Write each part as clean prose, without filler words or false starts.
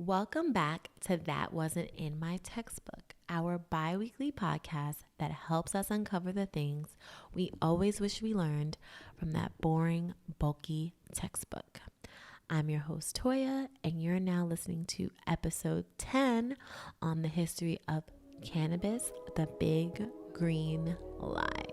Welcome back to That Wasn't in My Textbook, our bi-weekly podcast that helps us uncover the things we always wish we learned from that boring, bulky textbook. I'm your host, Toya, and you're now listening to episode 10 on the history of cannabis, the big green lie.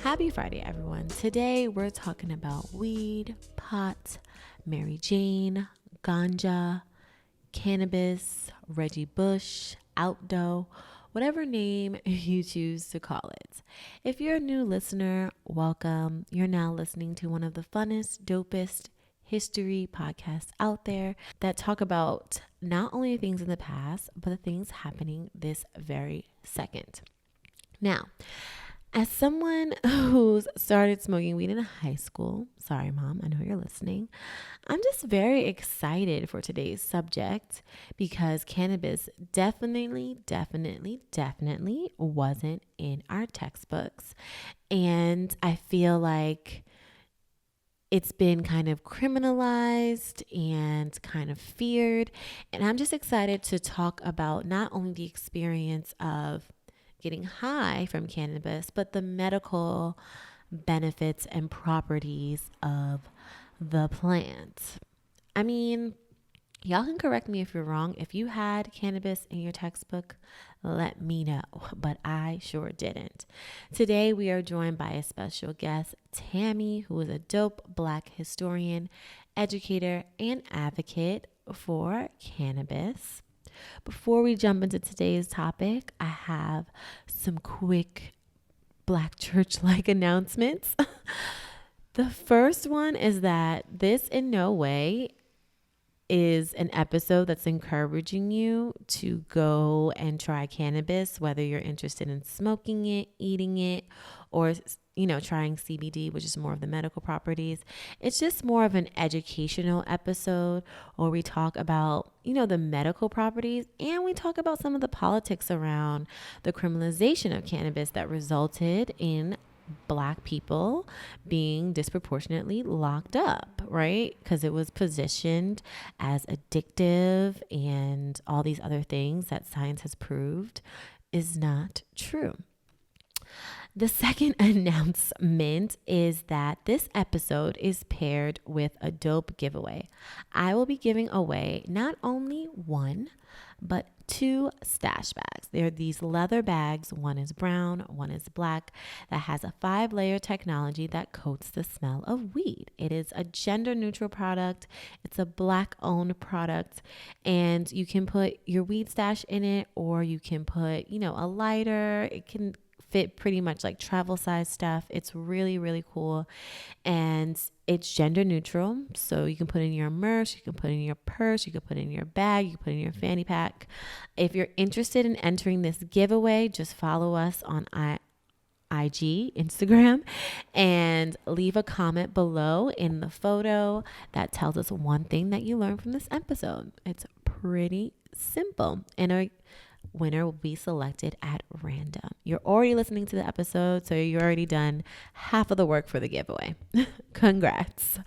Happy Friday, everyone. Today we're talking about weed, pot, Mary Jane, ganja, cannabis, Reggie Bush, outdo, whatever name you choose to call it. If you're a new listener, welcome. You're now listening to one of the funnest, dopest history podcasts out there that talk about not only things in the past, but the things happening this very second. Now, as someone who's started smoking weed in high school, sorry, Mom, I know you're listening, I'm just very excited for today's subject because cannabis definitely wasn't in our textbooks. And I feel like it's been kind of criminalized and kind of feared. And I'm just excited to talk about not only the experience of getting high from cannabis, but the medical benefits and properties of the plant. I mean, y'all can correct me if you're wrong. If you had cannabis in your textbook, let me know, but I sure didn't. Today, we are joined by a special guest, Tammy, who is a dope Black historian, educator, and advocate for cannabis. Before we jump into today's topic, I have some quick Black church-like announcements. The first one is that this in no way is an episode that's encouraging you to go and try cannabis, whether you're interested in smoking it, eating it, or trying CBD, which is more of the medical properties. It's just more of an educational episode where we talk about, the medical properties, and we talk about some of the politics around the criminalization of cannabis that resulted in Black people being disproportionately locked up, right? Because it was positioned as addictive and all these other things that science has proved is not true. The second announcement is that this episode is paired with a dope giveaway. I will be giving away not only one, but 2 stash bags. They're these leather bags. One is brown, one is black, that has a 5-layer technology that coats the smell of weed. It is a gender neutral product. It's a Black owned product, and you can put your weed stash in it, or you can put, a lighter. It can fit pretty much like travel size stuff. It's really, really cool. And it's gender neutral. So you can put in your merch, you can put in your purse, you can put in your bag, you can put in your fanny pack. If you're interested in entering this giveaway, just follow us on IG, Instagram, and leave a comment below in the photo that tells us one thing that you learned from this episode. It's pretty simple. And a winner will be selected at random. You're already listening to the episode, so you're already done half of the work for the giveaway. Congrats.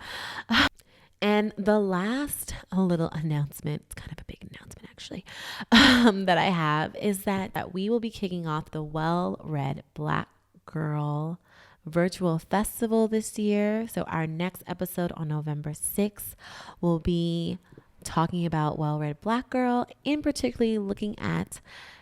And the last little announcement, it's kind of a big announcement actually, that I have is that we will be kicking off the Well-Read Black Girl virtual festival this year. So our next episode on November 6th will be talking about Well-Read Black Girl, and particularly looking at,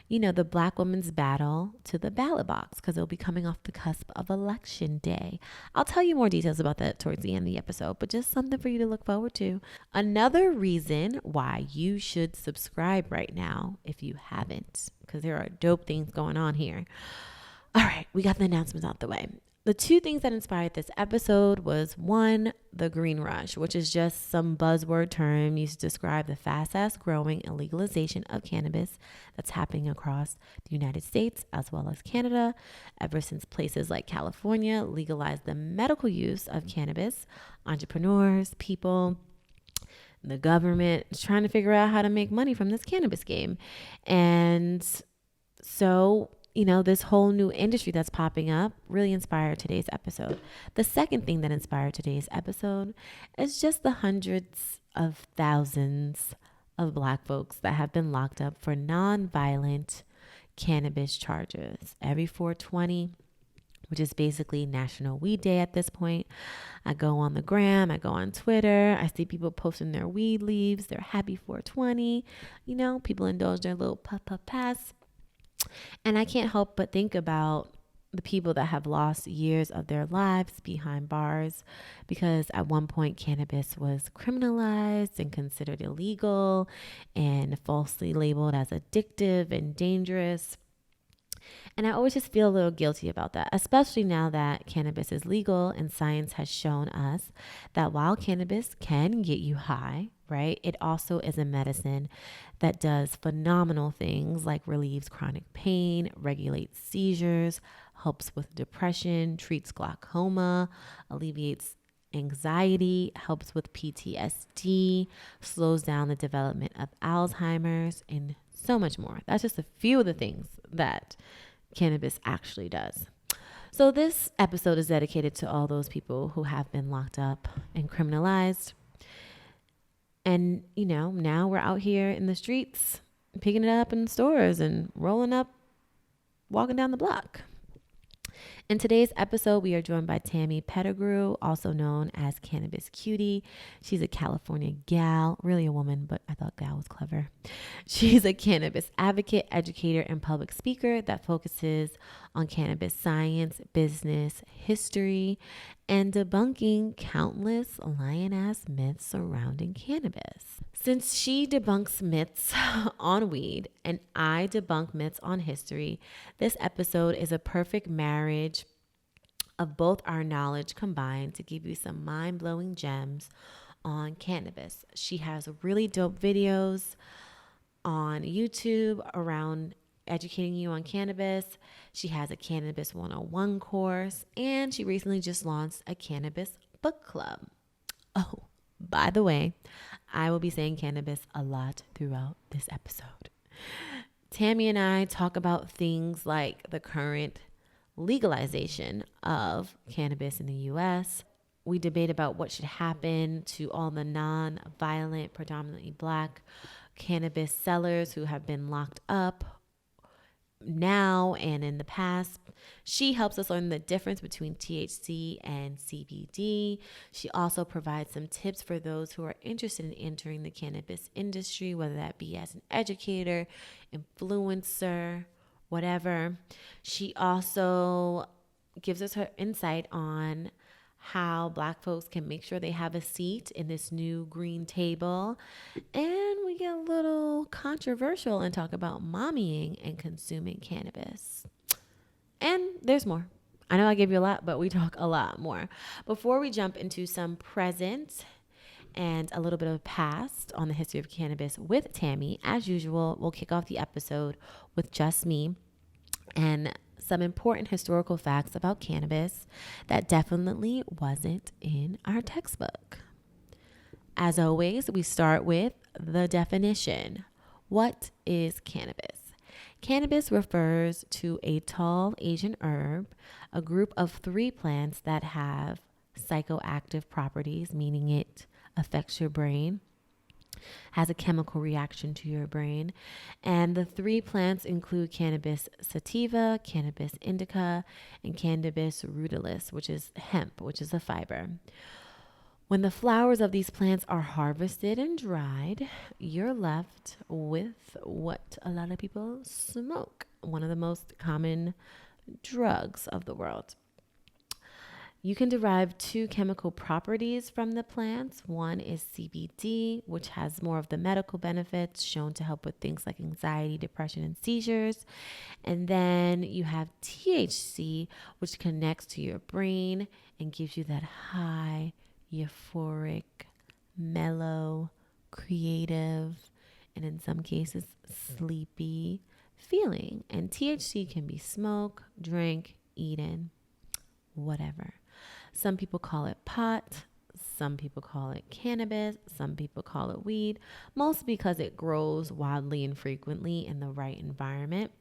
the Black woman's battle to the ballot box, because it'll be coming off the cusp of election day. I'll tell you more details about that towards the end of the episode, but just something for you to look forward to. Another reason why you should subscribe right now, if you haven't, because there are dope things going on here. All right, we got the announcements out the way. The 2 things that inspired this episode was 1, the green rush, which is just some buzzword term used to describe the fast-ass growing and legalization of cannabis that's happening across the United States as well as Canada, ever since places like California legalized the medical use of cannabis. Entrepreneurs, people, the government is trying to figure out how to make money from this cannabis game. And so, this whole new industry that's popping up really inspired today's episode. The second thing that inspired today's episode is just the hundreds of thousands of Black folks that have been locked up for nonviolent cannabis charges. Every 420, which is basically National Weed Day at this point, I go on the gram, I go on Twitter, I see people posting their weed leaves, their happy 420, people indulge their little pass. And I can't help but think about the people that have lost years of their lives behind bars because at one point cannabis was criminalized and considered illegal and falsely labeled as addictive and dangerous. And I always just feel a little guilty about that, especially now that cannabis is legal and science has shown us that while cannabis can get you high, right, it also is a medicine that does phenomenal things like relieves chronic pain, regulates seizures, helps with depression, treats glaucoma, alleviates anxiety, helps with PTSD, slows down the development of Alzheimer's, and so much more. That's just a few of the things that cannabis actually does. So this episode is dedicated to all those people who have been locked up and criminalized. And, now we're out here in the streets, picking it up in stores and rolling up, walking down the block. In today's episode, we are joined by Tammy Pettigrew, also known as Cannabis Cutie. She's a California gal, really a woman, but I thought gal was clever. She's a cannabis advocate, educator, and public speaker that focuses on cannabis science, business, history, and debunking countless lion-ass myths surrounding cannabis. Since she debunks myths on weed and I debunk myths on history, this episode is a perfect marriage of both our knowledge combined to give you some mind-blowing gems on cannabis. She has really dope videos on YouTube around educating you on cannabis. She has a Cannabis 101 course, and she recently just launched a cannabis book club. Oh, by the way, I will be saying cannabis a lot throughout this episode. Tammy and I talk about things like the current legalization of cannabis in the U.S. We debate about what should happen to all the non-violent, predominantly Black cannabis sellers who have been locked up now and in the past. She helps us learn the difference between THC and CBD. She also provides some tips for those who are interested in entering the cannabis industry, whether that be as an educator, influencer, whatever. She also gives us her insight on how Black folks can make sure they have a seat in this new green table. And we get a little controversial and talk about mommying and consuming cannabis. And there's more. I know I gave you a lot, but we talk a lot more. Before we jump into some present and a little bit of past on the history of cannabis with Tammy, as usual, we'll kick off the episode with just me and some important historical facts about cannabis that definitely wasn't in our textbook. As always, we start with the definition. What is cannabis? Cannabis refers to a tall Asian herb, a group of 3 plants that have psychoactive properties, meaning it affects your brain, has a chemical reaction to your brain. And the 3 plants include Cannabis sativa, Cannabis indica, and Cannabis rutilis, which is hemp, which is a fiber. When the flowers of these plants are harvested and dried, you're left with what a lot of people smoke, one of the most common drugs of the world. You can derive 2 chemical properties from the plants. One is CBD, which has more of the medical benefits shown to help with things like anxiety, depression, and seizures. And then you have THC, which connects to your brain and gives you that high, euphoric, mellow, creative, and in some cases, sleepy feeling. And THC can be smoke, drink, eaten, whatever. Some people call it pot. Some people call it cannabis. Some people call it weed, mostly because it grows wildly and frequently in the right environment.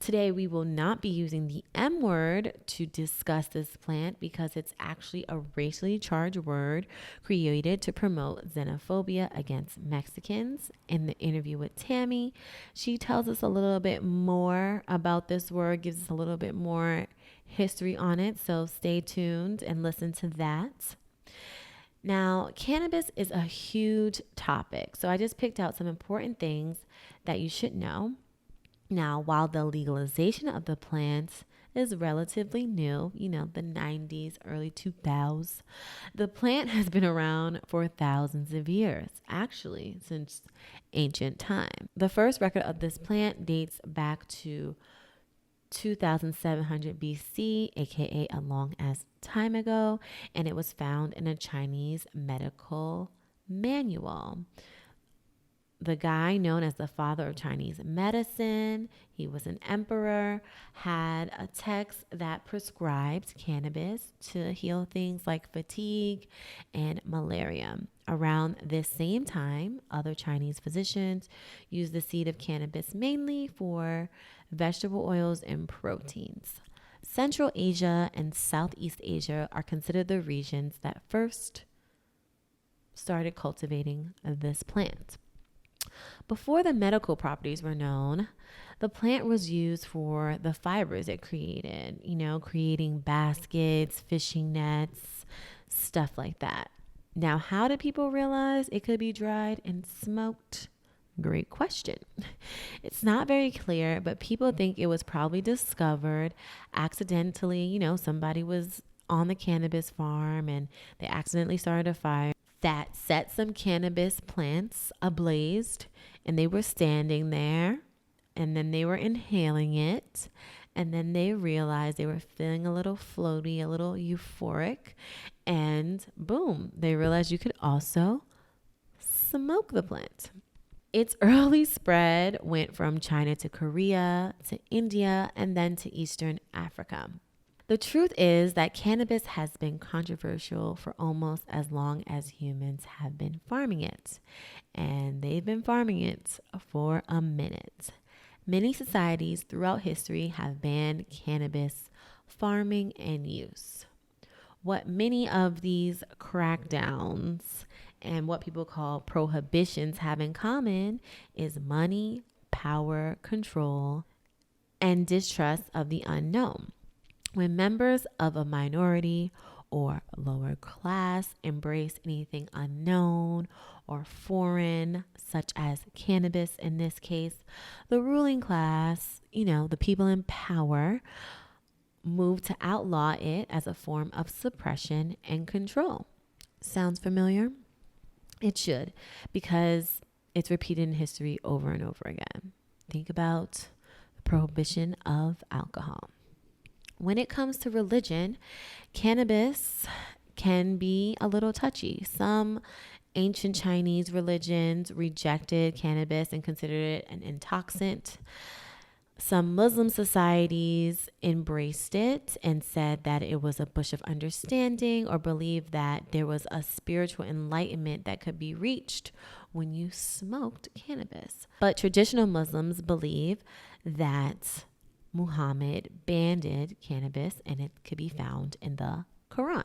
Today, we will not be using the M word to discuss this plant because it's actually a racially charged word created to promote xenophobia against Mexicans. In the interview with Tammy, she tells us a little bit more about this word, gives us a little bit more history on it. So stay tuned and listen to that. Now, cannabis is a huge topic. So I just picked out some important things that you should know. Now, while the legalization of the plant is relatively new, the 90s, early 2000s, the plant has been around for thousands of years, actually, since ancient time. The first record of this plant dates back to 2700 BC, aka a long as time ago, and it was found in a Chinese medical manual. The guy known as the father of Chinese medicine, he was an emperor, had a text that prescribed cannabis to heal things like fatigue and malaria. Around this same time, other Chinese physicians used the seed of cannabis mainly for vegetable oils and proteins. Central Asia and Southeast Asia are considered the regions that first started cultivating this plant. Before the medical properties were known, the plant was used for the fibers it created, creating baskets, fishing nets, stuff like that. Now, how did people realize it could be dried and smoked? Great question. It's not very clear, but people think it was probably discovered accidentally. Somebody was on the cannabis farm and they accidentally started a fire that set some cannabis plants ablaze, and they were standing there, and then they were inhaling it, and then they realized they were feeling a little floaty, a little euphoric, and boom, they realized you could also smoke the plant. Its early spread went from China to Korea to India and then to Eastern Africa. The truth is that cannabis has been controversial for almost as long as humans have been farming it. And they've been farming it for a minute. Many societies throughout history have banned cannabis farming and use. What many of these crackdowns and what people call prohibitions have in common is money, power, control, and distrust of the unknown. When members of a minority or lower class embrace anything unknown or foreign, such as cannabis in this case, the ruling class, the people in power, move to outlaw it as a form of suppression and control. Sounds familiar? It should, because it's repeated in history over and over again. Think about the prohibition of alcohol. When it comes to religion, cannabis can be a little touchy. Some ancient Chinese religions rejected cannabis and considered it an intoxicant. Some Muslim societies embraced it and said that it was a bush of understanding, or believed that there was a spiritual enlightenment that could be reached when you smoked cannabis. But traditional Muslims believe that Muhammad banned cannabis and it could be found in the Quran.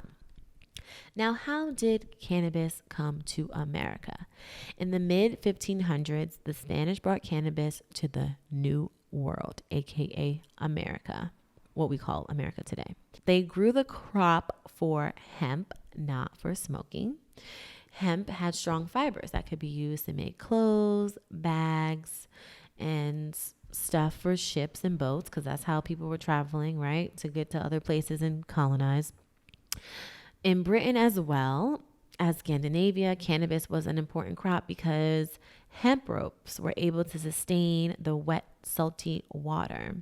Now, how did cannabis come to America? In the mid 1500s, the Spanish brought cannabis to the New World, aka America, what we call America today. They grew the crop for hemp, not for smoking. Hemp had strong fibers that could be used to make clothes, bags, and stuff for ships and boats, because that's how people were traveling, right, to get to other places and colonize. In Britain as well as Scandinavia, cannabis was an important crop because hemp ropes were able to sustain the wet, salty water.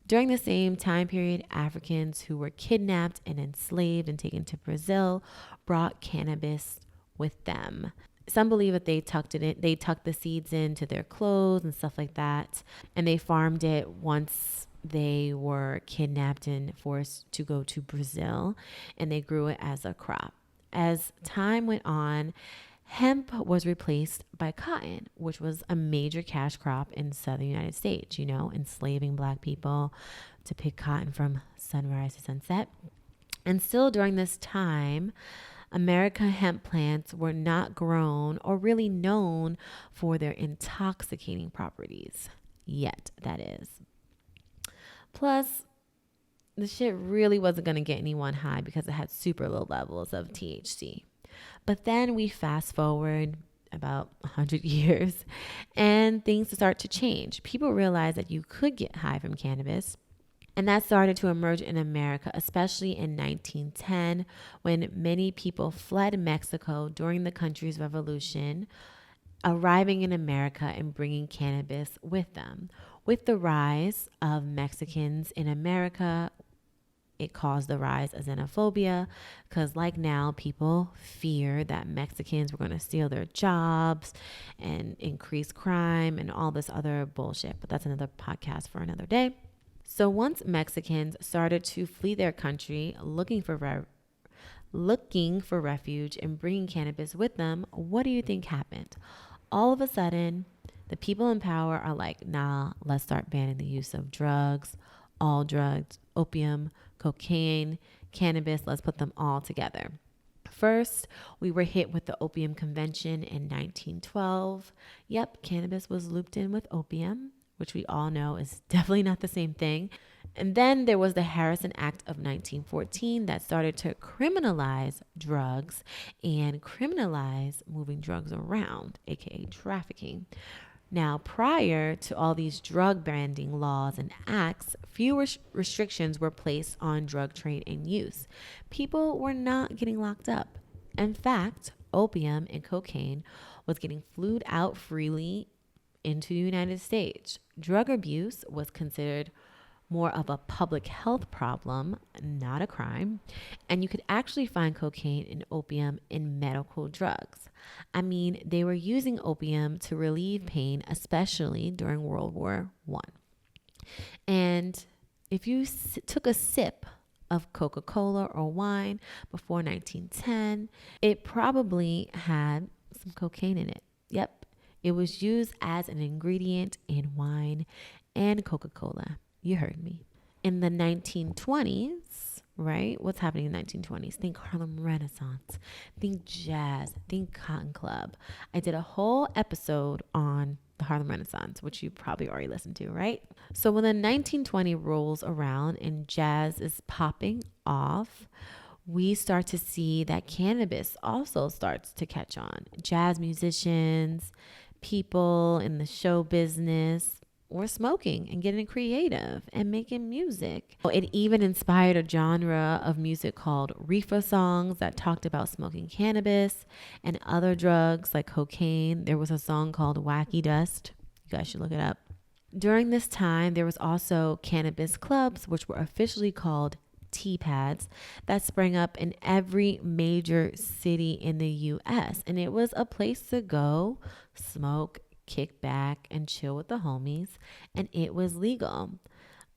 During the same time period, Africans who were kidnapped and enslaved and taken to Brazil brought cannabis with them. Some believe that they tucked the seeds into their clothes and stuff like that, and they farmed it once they were kidnapped and forced to go to Brazil, and they grew it as a crop. As time went on, hemp was replaced by cotton, which was a major cash crop in southern United States, enslaving black people to pick cotton from sunrise to sunset. And still during this time, American hemp plants were not grown or really known for their intoxicating properties. Yet, that is. Plus, the shit really wasn't going to get anyone high because it had super low levels of THC. But then we fast forward about 100 years and things start to change. People realized that you could get high from cannabis. And that started to emerge in America, especially in 1910, when many people fled Mexico during the country's revolution, arriving in America and bringing cannabis with them. With the rise of Mexicans in America, it caused the rise of xenophobia because, like now, people fear that Mexicans were going to steal their jobs and increase crime and all this other bullshit. But that's another podcast for another day. So once Mexicans started to flee their country looking for refuge and bringing cannabis with them, what do you think happened? All of a sudden, the people in power are like, nah, let's start banning the use of drugs, all drugs, opium, cocaine, cannabis, let's put them all together. First, we were hit with the Opium Convention in 1912. Yep, cannabis was looped in with opium, which we all know is definitely not the same thing. And then there was the Harrison Act of 1914 that started to criminalize drugs and criminalize moving drugs around, aka trafficking. Now, prior to all these drug branding laws and acts, fewer restrictions were placed on drug trade and use. People were not getting locked up. In fact, opium and cocaine was getting flued out freely into the United States. Drug abuse was considered more of a public health problem, not a crime. And you could actually find cocaine and opium in medical drugs. I mean, they were using opium to relieve pain, especially during World War I. And if you took a sip of Coca-Cola or wine before 1910, it probably had some cocaine in it. Yep. It was used as an ingredient in wine and Coca-Cola. You heard me. In the 1920s, right? What's happening in the 1920s? Think Harlem Renaissance. Think jazz. Think Cotton Club. I did a whole episode on the Harlem Renaissance, which you probably already listened to, right? So when the 1920 rolls around and jazz is popping off, we start to see that cannabis also starts to catch on. Jazz musicians, people in the show business were smoking and getting creative and making music. It even inspired a genre of music called reefer songs that talked about smoking cannabis and other drugs like cocaine. There was a song called Wacky Dust. You guys should look it up. During this time, there was also cannabis clubs, which were officially called tea pads, that sprang up in every major city in the US. And it was a place to go, smoke, kick back, and chill with the homies. And it was legal.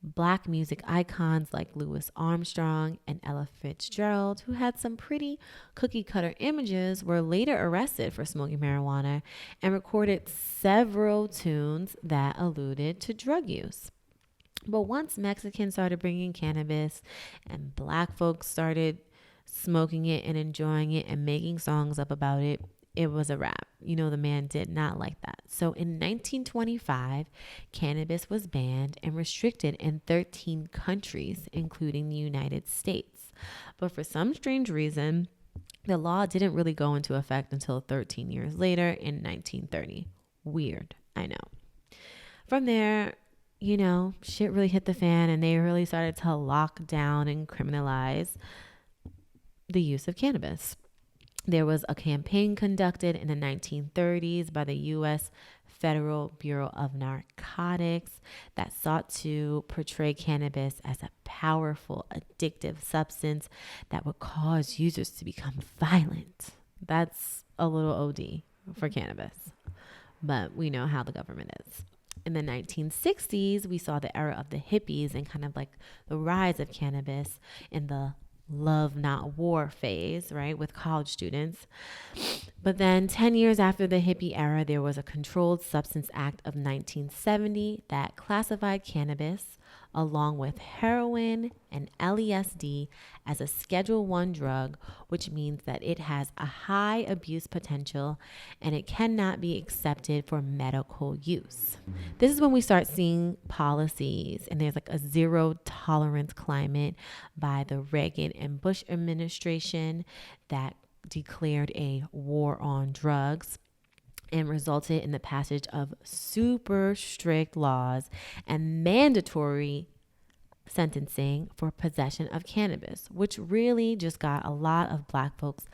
Black music icons like Louis Armstrong and Ella Fitzgerald, who had some pretty cookie cutter images, were later arrested for smoking marijuana and recorded several tunes that alluded to drug use. But once Mexicans started bringing cannabis and black folks started smoking it and enjoying it and making songs up about it, it was a wrap. The man did not like that. So in 1925, cannabis was banned and restricted in 13 countries, including the United States. But for some strange reason, the law didn't really go into effect until 13 years later in 1930. Weird, I know. From there, shit really hit the fan and they really started to lock down and criminalize the use of cannabis. There was a campaign conducted in the 1930s by the U.S. Federal Bureau of Narcotics that sought to portray cannabis as a powerful, addictive substance that would cause users to become violent. That's a little OD for cannabis, but we know how the government is. In the 1960s, we saw the era of the hippies and kind of like the rise of cannabis in the love not war phase, right, with college students. But then 10 years after the hippie era, there was a Controlled Substance Act of 1970 that classified cannabis along with heroin and LSD as a Schedule 1 drug, which means that it has a high abuse potential and it cannot be accepted for medical use. This is when we start seeing policies, and there's like a zero tolerance climate by the Reagan and Bush administration that declared a war on drugs and resulted in the passage of super strict laws and mandatory sentencing for possession of cannabis, which really just got a lot of Black folks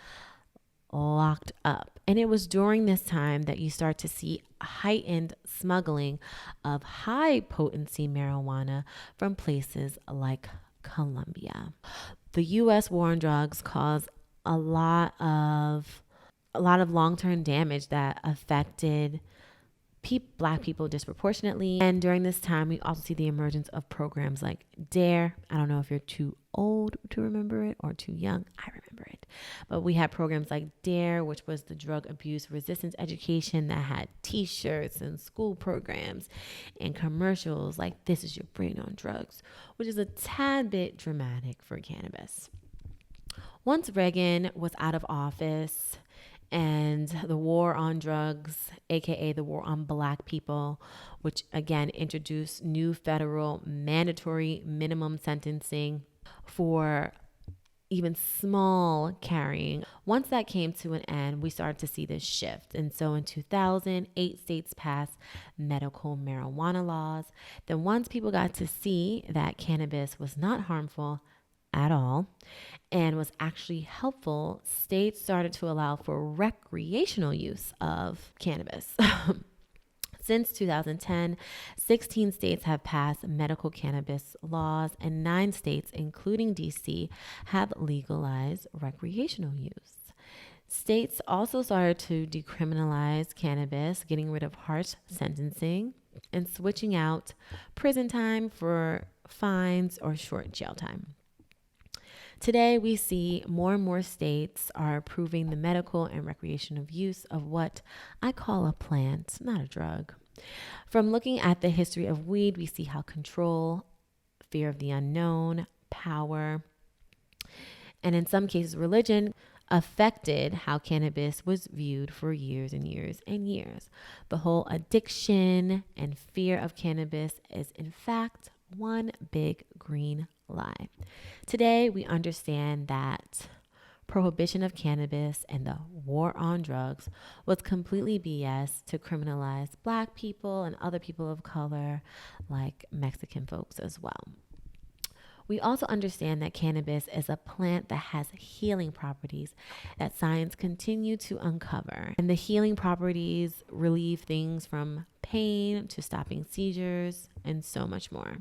locked up. And it was during this time that you start to see heightened smuggling of high potency marijuana from places like Colombia. The US war on drugs caused a lot of long-term damage that affected Black people disproportionately. And during this time, we also see the emergence of programs like DARE. I don't know if you're too old to remember it or too young. I remember it. But we had programs like DARE, which was the drug abuse resistance education that had t-shirts and school programs and commercials like "This is your brain on drugs," which is a tad bit dramatic for cannabis. Once Reagan was out of office, and the war on drugs, aka the war on Black people, which again introduced new federal mandatory minimum sentencing for even small carrying. Once that came to an end, we started to see this shift. And so in 2000, 8 states passed medical marijuana laws. Then once people got to see that cannabis was not harmful at all and was actually helpful, states started to allow for recreational use of cannabis. Since 2010, 16 states have passed medical cannabis laws, and 9 states, including DC, have legalized recreational use. States also started to decriminalize cannabis, getting rid of harsh sentencing and switching out prison time for fines or short jail time. Today, we see more and more states are approving the medical and recreational use of what I call a plant, not a drug. From looking at the history of weed, we see how control, fear of the unknown, power, and in some cases, religion affected how cannabis was viewed for years and years and years. The whole addiction and fear of cannabis is, in fact, one big green lie. Today, we understand that prohibition of cannabis and the war on drugs was completely BS to criminalize Black people and other people of color, like Mexican folks as well. We also understand that cannabis is a plant that has healing properties that science continue to uncover. And the healing properties relieve things from pain to stopping seizures and so much more.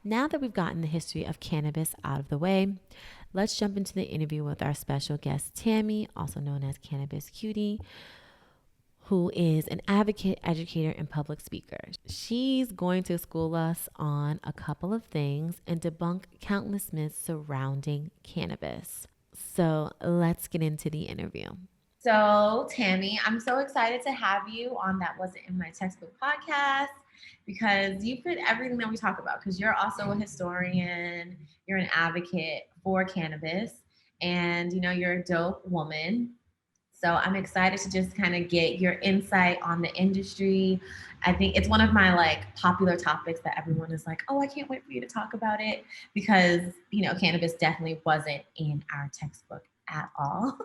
Now that we've gotten the history of cannabis out of the way, let's jump into the interview with our special guest, Tammy, also known as Cannabis Cutie, who is an advocate, educator, and public speaker. She's going to school us on a couple of things and debunk countless myths surrounding cannabis. So let's get into the interview. So, Tammy, I'm so excited to have you on That Wasn't in My Textbook podcast because you fit everything that we talk about, because you're also a historian, you're an advocate for cannabis, and you're a dope woman. So I'm excited to just kind of get your insight on the industry. I think it's one of my popular topics that everyone is like, oh, I can't wait for you to talk about it, because, cannabis definitely wasn't in our textbook at all.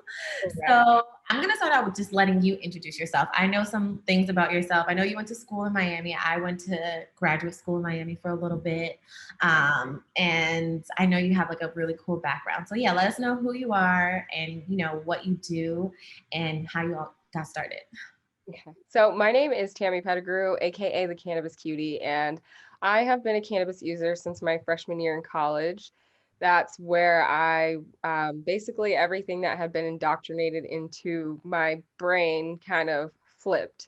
Right. So I'm going to start out with just letting you introduce yourself. I know some things about yourself. I know you went to school in Miami. I went to graduate school in Miami for a little bit. And I know you have a really cool background. So yeah, let us know who you are and, what you do and how you all got started. Okay. So my name is Tammy Pettigrew, aka the Cannabis Cutie, and I have been a cannabis user since my freshman year in college. That's where I basically everything that had been indoctrinated into my brain kind of flipped.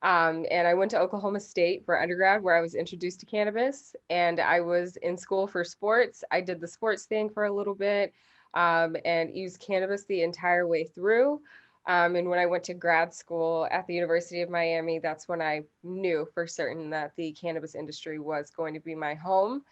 And I went to Oklahoma State for undergrad, where I was introduced to cannabis, and I was in school for sports. I did the sports thing for a little bit. and used cannabis the entire way through. And when I went to grad school at the University of Miami, that's when I knew for certain that the cannabis industry was going to be my home.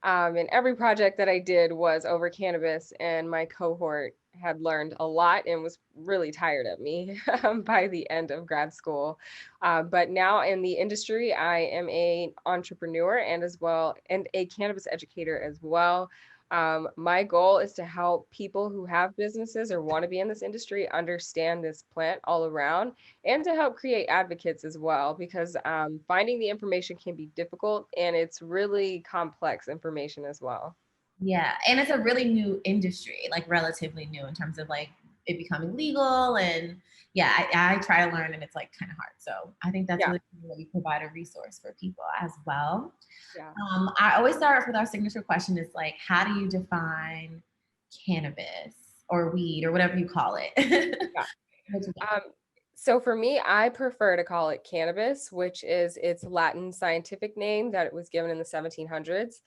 And every project that I did was over cannabis, and my cohort had learned a lot and was really tired of me by the end of grad school. But now in the industry, I am an entrepreneur and a cannabis educator as well. My goal is to help people who have businesses or want to be in this industry understand this plant all around, and to help create advocates as well, because finding the information can be difficult, and it's really complex information as well. Yeah, and it's a really new industry, like relatively new in terms of like it becoming legal. And yeah, I try to learn and it's like kind of hard. So I think that's Yeah, really cool that you provide a resource for people as well. yeah. I always start off with our signature question is like, how do you define cannabis or weed or whatever you call it? Yeah. What you got? Um, so for me, I prefer to call it cannabis, which is its Latin scientific name that it was given in the 1700s.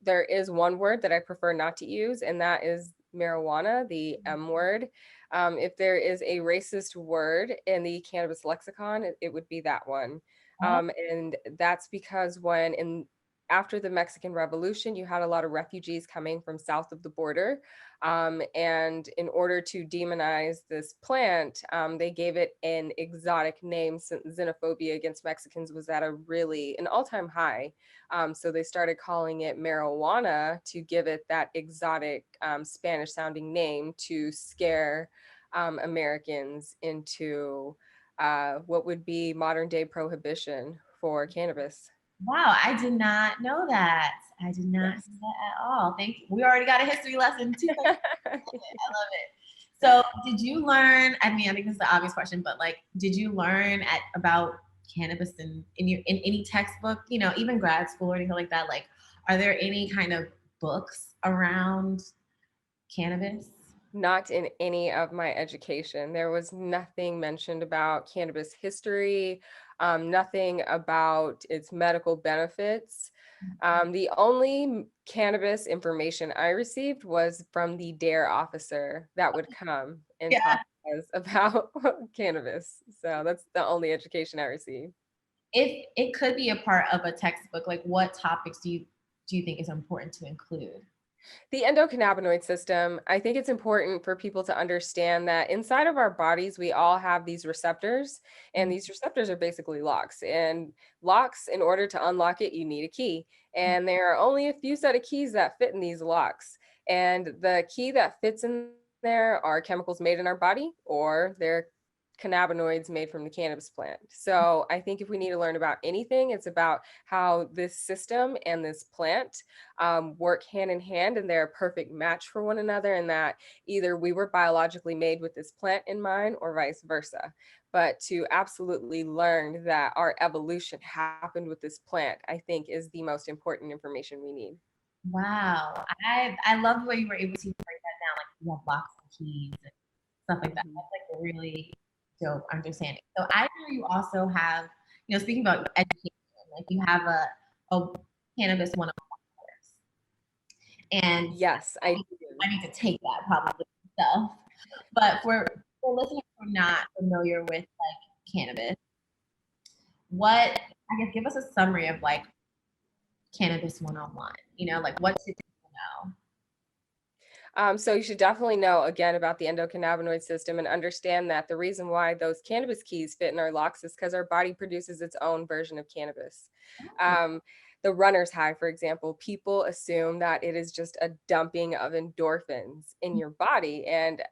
There is one word that I prefer not to use, and that is marijuana, the M word. If there is a racist word in the cannabis lexicon, it would be that one. And that's because when in after the Mexican Revolution, you had a lot of refugees coming from south of the border, and in order to demonize this plant, they gave it an exotic name, since xenophobia against Mexicans was at an all-time high. So they started calling it marijuana to give it that exotic Spanish sounding name to scare Americans into what would be modern day prohibition for cannabis. Wow, I did not know that. I did not Yes. know that at all. Thank you. We already got a history lesson too. I love it. So, did you learn? I mean, I think this is the obvious question, but like, did you learn about cannabis in any textbook? You know, even grad school or anything like that. Like, are there any kind of books around cannabis? Not in any of my education. There was nothing mentioned about cannabis history, nothing about its medical benefits. The only cannabis information I received was from the DARE officer that would come and Yeah. talk to us about cannabis. So that's the only education I received. If it could be a part of a textbook, like, what topics do you think is important to include? The endocannabinoid system, I think it's important for people to understand that inside of our bodies, we all have these receptors, and these receptors are basically locks. And locks, in order to unlock it, you need a key. And there are only a few set of keys that fit in these locks. And the key that fits in there are chemicals made in our body, or they're cannabinoids made from the cannabis plant. So I think if we need to learn about anything, it's about how this system and this plant work hand in hand, and they're a perfect match for one another, and that either we were biologically made with this plant in mind or vice versa. But to absolutely learn that our evolution happened with this plant, I think is the most important information we need. Wow, I love the way you were able to break that down. Like, you have locks and keys and stuff like that. Mhm. That's like a really dope understanding. So I know you also have, speaking about education, like you have a cannabis 101 course, and Yes, I I do. need to take that probably stuff. But for listeners who are not familiar with like cannabis, what I guess give us a summary of like cannabis 101. Like what should people know? So you should definitely know again about the endocannabinoid system and understand that the reason why those cannabis keys fit in our locks is because our body produces its own version of cannabis. Um, the runner's high, for example, people assume that it is just a dumping of endorphins in your body, and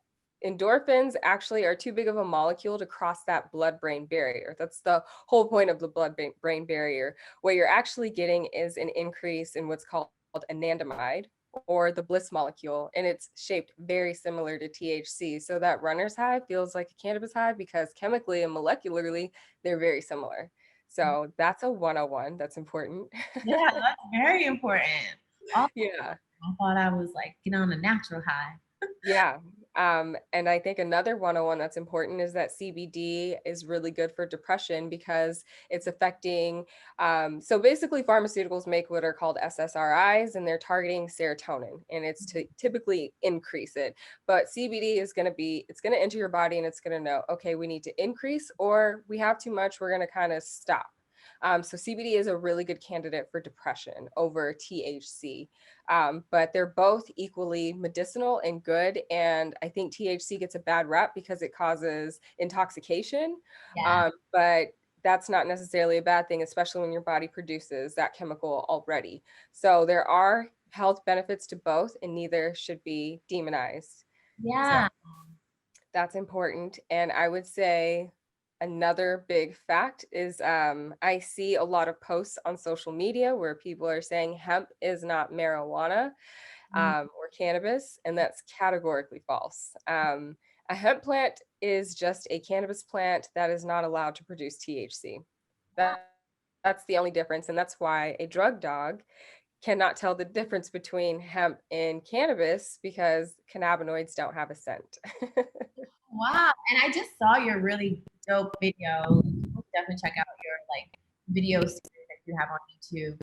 endorphins actually are too big of a molecule to cross that blood brain barrier. That's the whole point of the blood brain barrier. What you're actually getting is an increase in what's called anandamide, or the bliss molecule, and it's shaped very similar to THC. So that runner's high feels like a cannabis high because chemically and molecularly, they're very similar. So that's a 101. That's important. Yeah, that's very important. Also, Yeah. I thought I was like get on a natural high. Yeah. And I think another 101 that's important is that CBD is really good for depression because it's affecting. So basically, pharmaceuticals make what are called SSRIs, and they're targeting serotonin, and it's to typically increase it. But CBD is going to be, it's going to enter your body and it's going to know, okay, we need to increase, or we have too much, we're going to kind of stop. So CBD is a really good candidate for depression over THC. But they're both equally medicinal and good. And I think THC gets a bad rap because it causes intoxication. Yeah. But that's not necessarily a bad thing, especially when your body produces that chemical already. So there are health benefits to both, and neither should be demonized. So Yeah. that's important. And I would say another big fact is I see a lot of posts on social media where people are saying hemp is not marijuana or cannabis, and that's categorically false. A hemp plant is just a cannabis plant that is not allowed to produce THC. That, that's the only difference. And that's why a drug dog cannot tell the difference between hemp and cannabis because cannabinoids don't have a scent. Wow. And I just saw your really dope video. People should definitely check out your like video series that you have on YouTube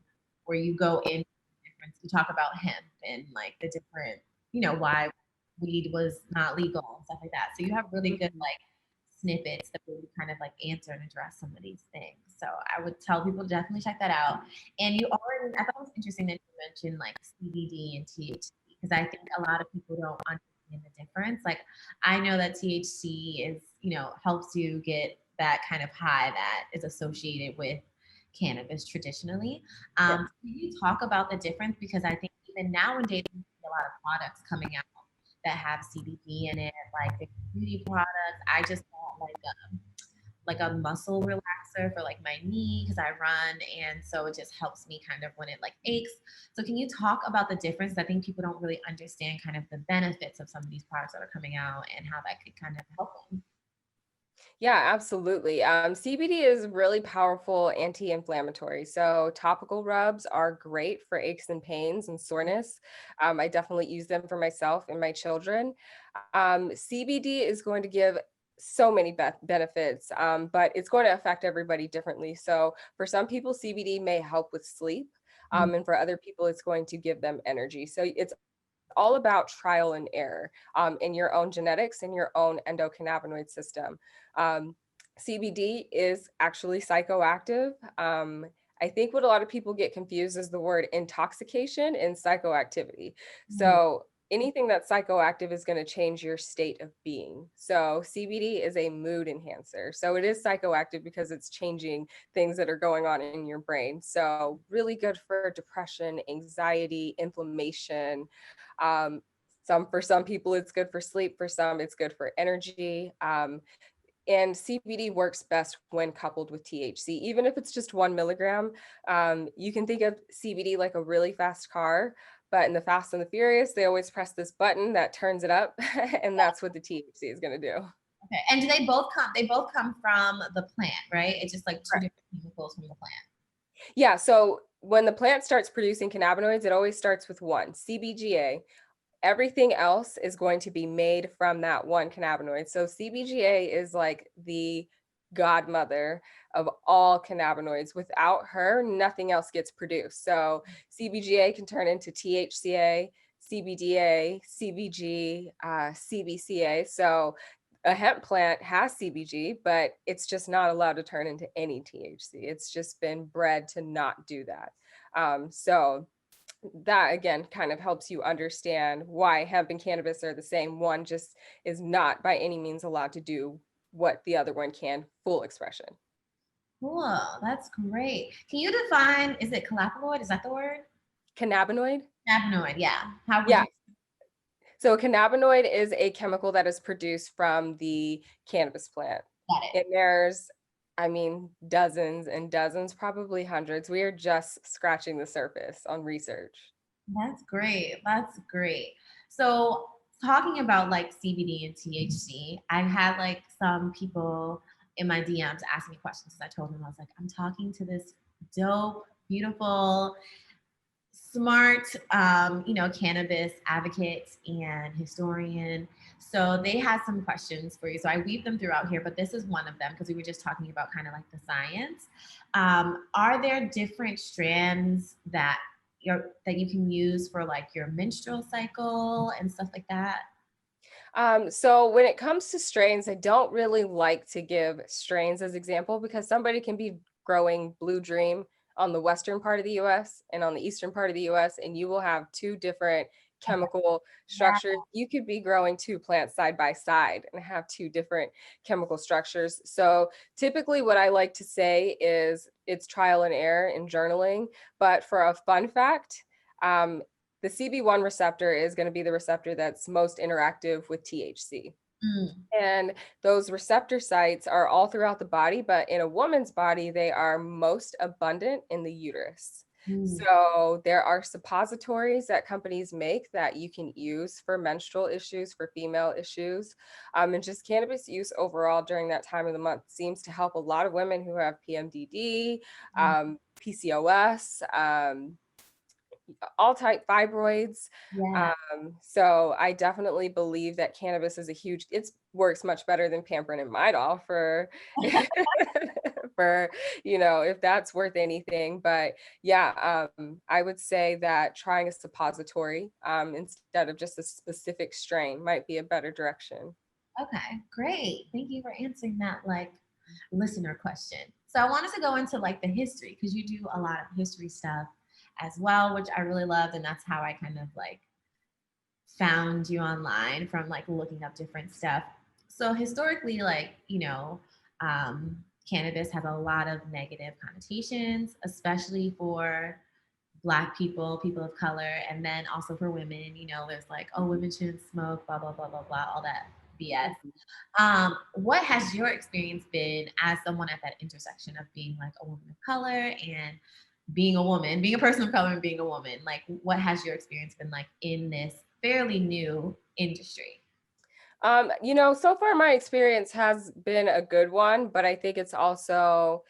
where you go in difference. You talk about hemp and like the different, why weed was not legal and stuff like that. So you have really good like snippets that really kind of like answer and address some of these things. So I would tell people to definitely check that out. And you already, I thought it was interesting that you mentioned like CBD and THC because I think a lot of people don't understand the difference. Like I know that THC is, helps you get that kind of high that is associated with cannabis traditionally. Yes. Can you talk about the difference? Because I think even nowadays, we see a lot of products coming out that have CBD in it, like the beauty products. I just bought like a muscle relaxer for like my knee because I run, and so it just helps me kind of when it like aches. So can you talk about the difference? I think people don't really understand kind of the benefits of some of these products that are coming out and how that could kind of help them. Yeah, absolutely. CBD is really powerful anti-inflammatory. So topical rubs are great for aches and pains and soreness. I definitely use them for myself and my children. CBD is going to give so many benefits, but it's going to affect everybody differently. So for some people, CBD may help with sleep. And for other people, it's going to give them energy. So it's all about trial and error in your own genetics and your own endocannabinoid system. CBD is actually psychoactive. I think what a lot of people get confused is the word intoxication and psychoactivity. So anything that's psychoactive is going to change your state of being. So CBD is a mood enhancer. So it is psychoactive because it's changing things that are going on in your brain. So really good for depression, anxiety, inflammation. Um, for some people, it's good for sleep. For some, it's good for energy. And CBD works best when coupled with THC, even if it's just 1 milligram. You can think of CBD like a really fast car, but in the Fast and the Furious, they always press this button that turns it up, and that's what the THC is going to do. Okay. And do they both come? They both come from the plant, right? It's just like two Correct. different chemicals from the plant. Yeah. So when the plant starts producing cannabinoids, it always starts with one, CBGA. Everything else is going to be made from that one cannabinoid. So CBGA is like the godmother of all cannabinoids. Without her, nothing else gets produced. So CBGA can turn into THCA, CBDA, CBG, CBCA. So a hemp plant has CBG, but it's just not allowed to turn into any THC. It's just been bred to not do that. So that again kind of helps you understand why hemp and cannabis are the same. One just is not by any means allowed to do what the other one can, full expression. Cool. That's great. Can you define, is it cannabinoid? Is that the word? Cannabinoid? Cannabinoid, yeah. How would Yeah. you? So a cannabinoid is a chemical that is produced from the cannabis plant. Got it. And there's, I mean, dozens and dozens, probably hundreds. We are just scratching the surface on research. That's great. That's great. So talking about like CBD and THC, I had like some people in my DMs asking me questions because I told them I was like, I'm talking to this dope, beautiful smart, cannabis advocate and historian. So they had some questions for you. So I weave them throughout here, but this is one of them because we were just talking about kind of like the science. Are there different strands that you can use for like your menstrual cycle and stuff like that? So when it comes to strains, I don't really like to give strains as example because somebody can be growing Blue Dream on the western part of the US and on the eastern part of the US, and you will have two different chemical Yeah. structures. You could be growing two plants side by side and have two different chemical structures. So typically what I like to say is it's trial and error in journaling. But for a fun fact, um, the CB1 receptor is going to be the receptor that's most interactive with THC. Mm, And those receptor sites are all throughout the body, but in a woman's body, they are most abundant in the uterus. mm, So there are suppositories that companies make that you can use for menstrual issues, for female issues. And just cannabis use overall during that time of the month seems to help a lot of women who have PMDD, mm. PCOS, all type fibroids. Yeah. So I definitely believe that cannabis is a huge, it works much better than Pamprin and Midol for, for, if that's worth anything. But yeah, I would say that trying a suppository instead of just a specific strain might be a better direction. Okay, great. Thank you for answering that like listener question. So I wanted to go into like the history because you do a lot of history stuff as well, which I really loved, and that's how I kind of like found you online from like looking up different stuff. So historically, cannabis has a lot of negative connotations, especially for Black people, people of color, and then also for women. There's like, oh, women shouldn't smoke, blah blah blah blah blah, all that BS. What has your experience been as someone at that intersection of being like a woman of color and being a woman, being a person of color and being a woman? Like, what has your experience been like in this fairly new industry? So far my experience has been a good one, but I think it's also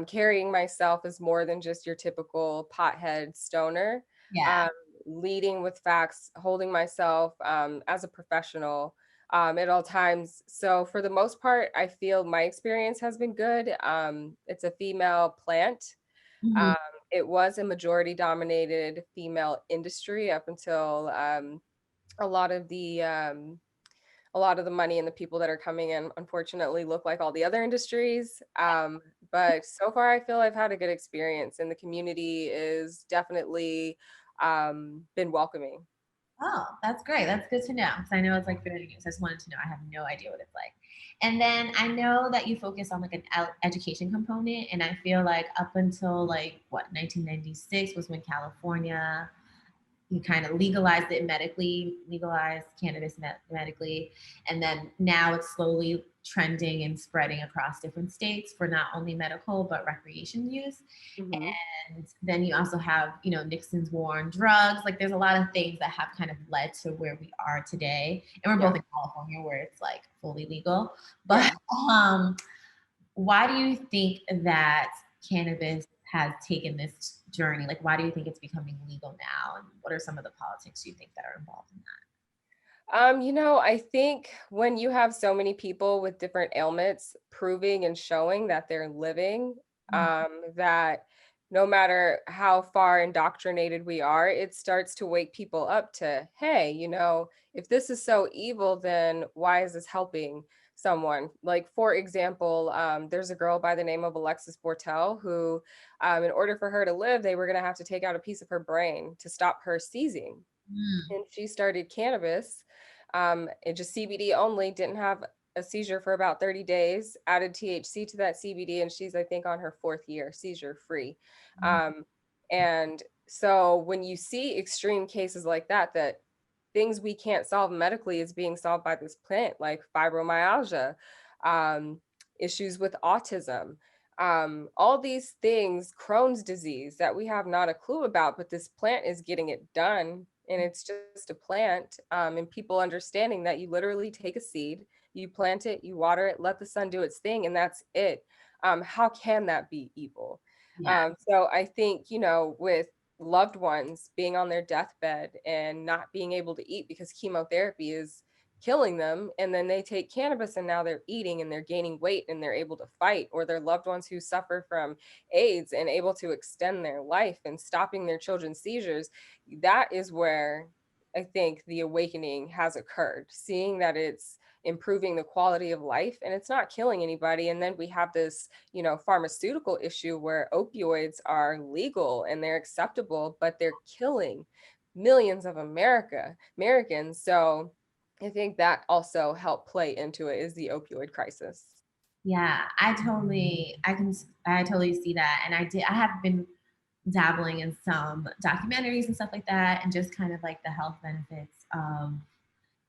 carrying myself as more than just your typical pothead stoner, Yeah. um, leading with facts, holding myself as a professional at all times. So for the most part, I feel my experience has been good. It's a female plant. Mhm. Um, it was a majority dominated female industry up until a lot of the a lot of the money and the people that are coming in unfortunately look like all the other industries. But so far I feel I've had a good experience and the community is definitely been welcoming. Oh, that's great. That's good to know because I know it's like fairly new. So I just wanted to know. I have no idea what it's like. And then I know that you focus on like an education component, and I feel like up until like what 1996 was when California you kind of legalized it medically, legalized cannabis medically, and then now it's slowly trending and spreading across different states for not only medical but recreation use. Hmm. And then you also have, Nixon's war on drugs. Like there's a lot of things that have kind of led to where we are today. And we're both Yeah, in California where it's like fully legal. But yeah. um, why do you think that cannabis has taken this journey? Like, why do you think it's becoming legal now? And what are some of the politics you think that are involved in I think when you have so many people with different ailments proving and showing that they're living, that? that no matter how far indoctrinated we are, it starts to wake people up to, hey, if this is so evil, then why is this helping someone? Like, for example, there's a girl by the name of Alexis Bortel who, in order for her to live, they were going to have to take out a piece of her brain to stop her seizing Mm, and she started cannabis. It just CBD only, didn't have a seizure for about 30 days, added THC to that CBD, and she's, I think, on her fourth year, seizure free. mm, Um, and so when you see extreme cases like that, that things we can't solve medically is being solved by this plant, like fibromyalgia, um, issues with autism, all these things, Crohn's disease that we have not a clue about, but this plant is getting it done. And it's just a plant. And people understanding that you literally take a seed, you plant it, you water it, let the sun do its thing, and that's it. How can that be evil? yeah. So I think, with loved ones being on their deathbed and not being able to eat because chemotherapy is killing them, and then they take cannabis and now they're eating and they're gaining weight and they're able to fight, or their loved ones who suffer from AIDS and able to extend their life and stopping their children's seizures. That is where I think the awakening has occurred, seeing that it's improving the quality of life and it's not killing anybody. And then we have this, pharmaceutical issue where opioids are legal and they're acceptable, but they're killing millions of Americans. So I think that also helped play into it, is the opioid crisis. Yeah, I totally see that. And I have been dabbling in some documentaries and stuff like that, and just kind of like the health benefits of,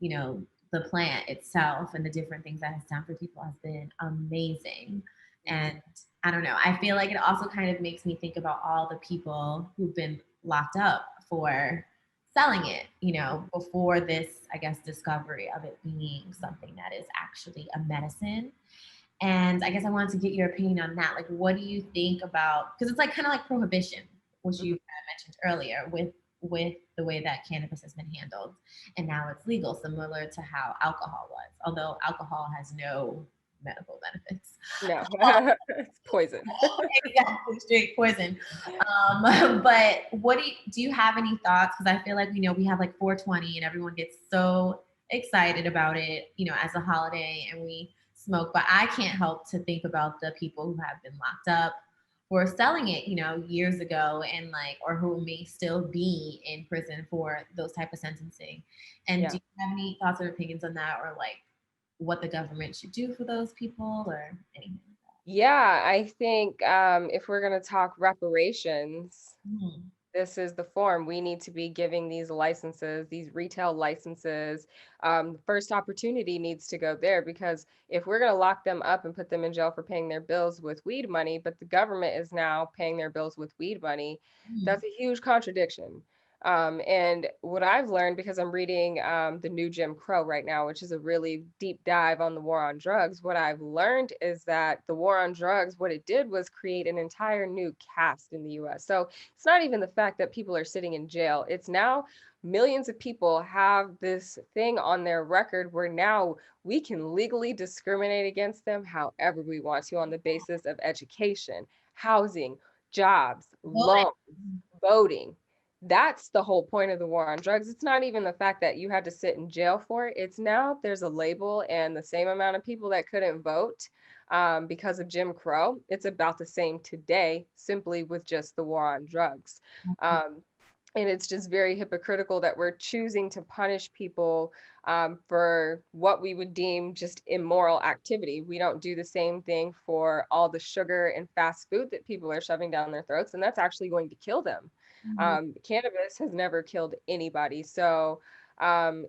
you know, the plant itself and the different things that it's done for people has been amazing. And I don't know, I feel like it also kind of makes me think about all the people who've been locked up for selling it, before this, I guess, discovery of it being something that is actually a medicine. And I guess I wanted to get your opinion on that. Like, what do you think about, because it's like kind of like prohibition, which you mentioned earlier, with the way that cannabis has been handled, and now it's legal, similar to how alcohol was. Although alcohol has no medical benefits. No, it's poison. Exactly, straight poison. But what do you have any thoughts? Because I feel like we have like 420 and everyone gets so excited about it, as a holiday, and we smoke. But I can't help to think about the people who have been locked up for selling it, years ago, and like, or who may still be in prison for those type of sentencing. And Yeah. do you have any thoughts or opinions on that, or like what the government should do for those people, or anything? Yeah, I think if we're going to talk reparations, Mm-hmm. this is the form. We need to be giving these licenses, these retail licenses. First opportunity needs to go there, because if we're going to lock them up and put them in jail for paying their bills with weed money, but the government is now paying their bills with weed money, that's a huge contradiction. And what I've learned, because I'm reading the new Jim Crow right now, which is a really deep dive on the war on drugs, what I've learned is that the war on drugs, what it did was create an entire new caste in the US. So it's not even the fact that people are sitting in jail. It's now millions of people have this thing on their record where now we can legally discriminate against them however we want to, on the basis of education, housing, jobs, loans, voting. That's the whole point of the war on drugs. It's not even the fact that you had to sit in jail for it. It's now there's a label, and the same amount of people that couldn't vote because of Jim Crow, it's about the same today, simply with just the war on drugs. Um, and it's just very hypocritical that we're choosing to punish people for what we would deem just immoral activity. We don't do the same thing for all the sugar and fast food that people are shoving down their throats, and that's actually going to kill them. Cannabis has never killed anybody. So the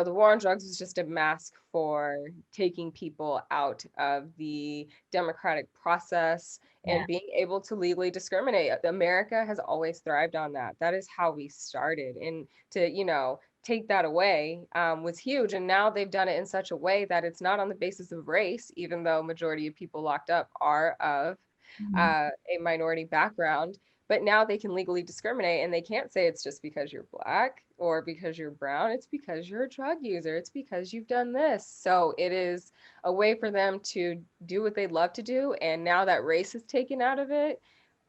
war on drugs was just a mask for taking people out of the democratic process Yeah. and being able to legally discriminate. America has always thrived on that. That is how we started. And to, take that away was huge. And now they've done it in such a way that it's not on the basis of race, even though majority of people locked up are of Mhm. a minority background. But now they can legally discriminate, and they can't say it's just because you're black or because you're brown. It's because you're a drug user. It's because you've done this. So it is a way for them to do what they love to do. And now that race is taken out of it,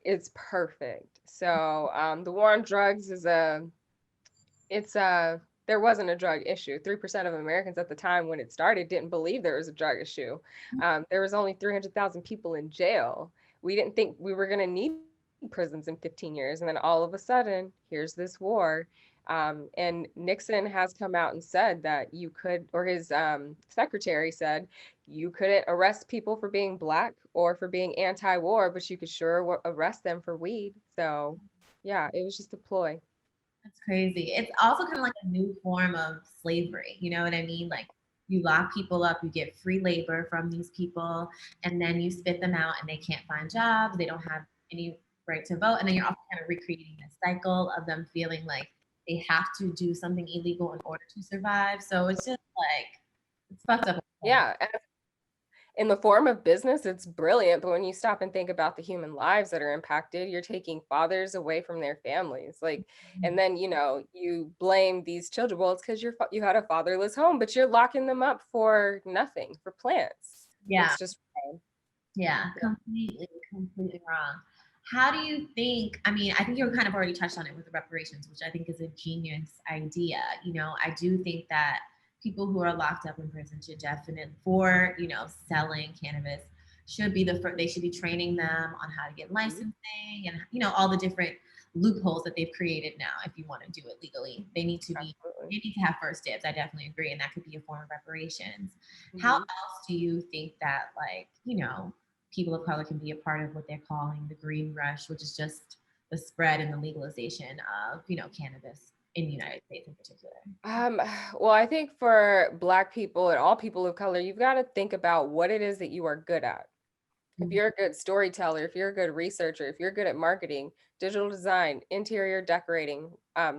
it's perfect. So the war on drugs there wasn't a drug issue. 3% of Americans at the time when it started didn't believe there was a drug issue. There was only 300,000 people in jail. We didn't think we were going to need prisons in 15 years. And then all of a sudden, here's this war. And Nixon has come out and said that you could, or his secretary said, you couldn't arrest people for being black or for being anti-war, but you could sure arrest them for weed. So yeah, it was just a ploy. That's crazy. It's also kind of like a new form of slavery. You know what I mean? Like, you lock people up, you get free labor from these people, and then you spit them out and they can't find jobs. They don't have any right to vote. And then you're also kind of recreating this cycle of them feeling like they have to do something illegal in order to survive. So it's just like, it's fucked up. Yeah, in the form of business, it's brilliant. But when you stop and think about the human lives that are impacted, you're taking fathers away from their families. Like, and then, you blame these children. Well, it's because you had a fatherless home, but you're locking them up for nothing, for plants. Yeah. It's just wrong. Yeah, completely wrong. How do you think, I mean, I think you kind of already touched on it with the reparations, which I think is a genius idea. I do think that people who are locked up in prison should definitely, for, selling cannabis, should be they should be training them on how to get licensing and, all the different loopholes that they've created now. If you want to do it legally, they need to have first dibs. I definitely agree. And that could be a form of reparations. How else do you think that, like, people of color can be a part of what they're calling the green rush, which is just the spread and the legalization of, cannabis in the United States in particular? Well, I think for Black people and all people of color, you've got to think about what it is that you are good at. If you're a good storyteller, if you're a good researcher, if you're good at marketing, digital design, interior decorating,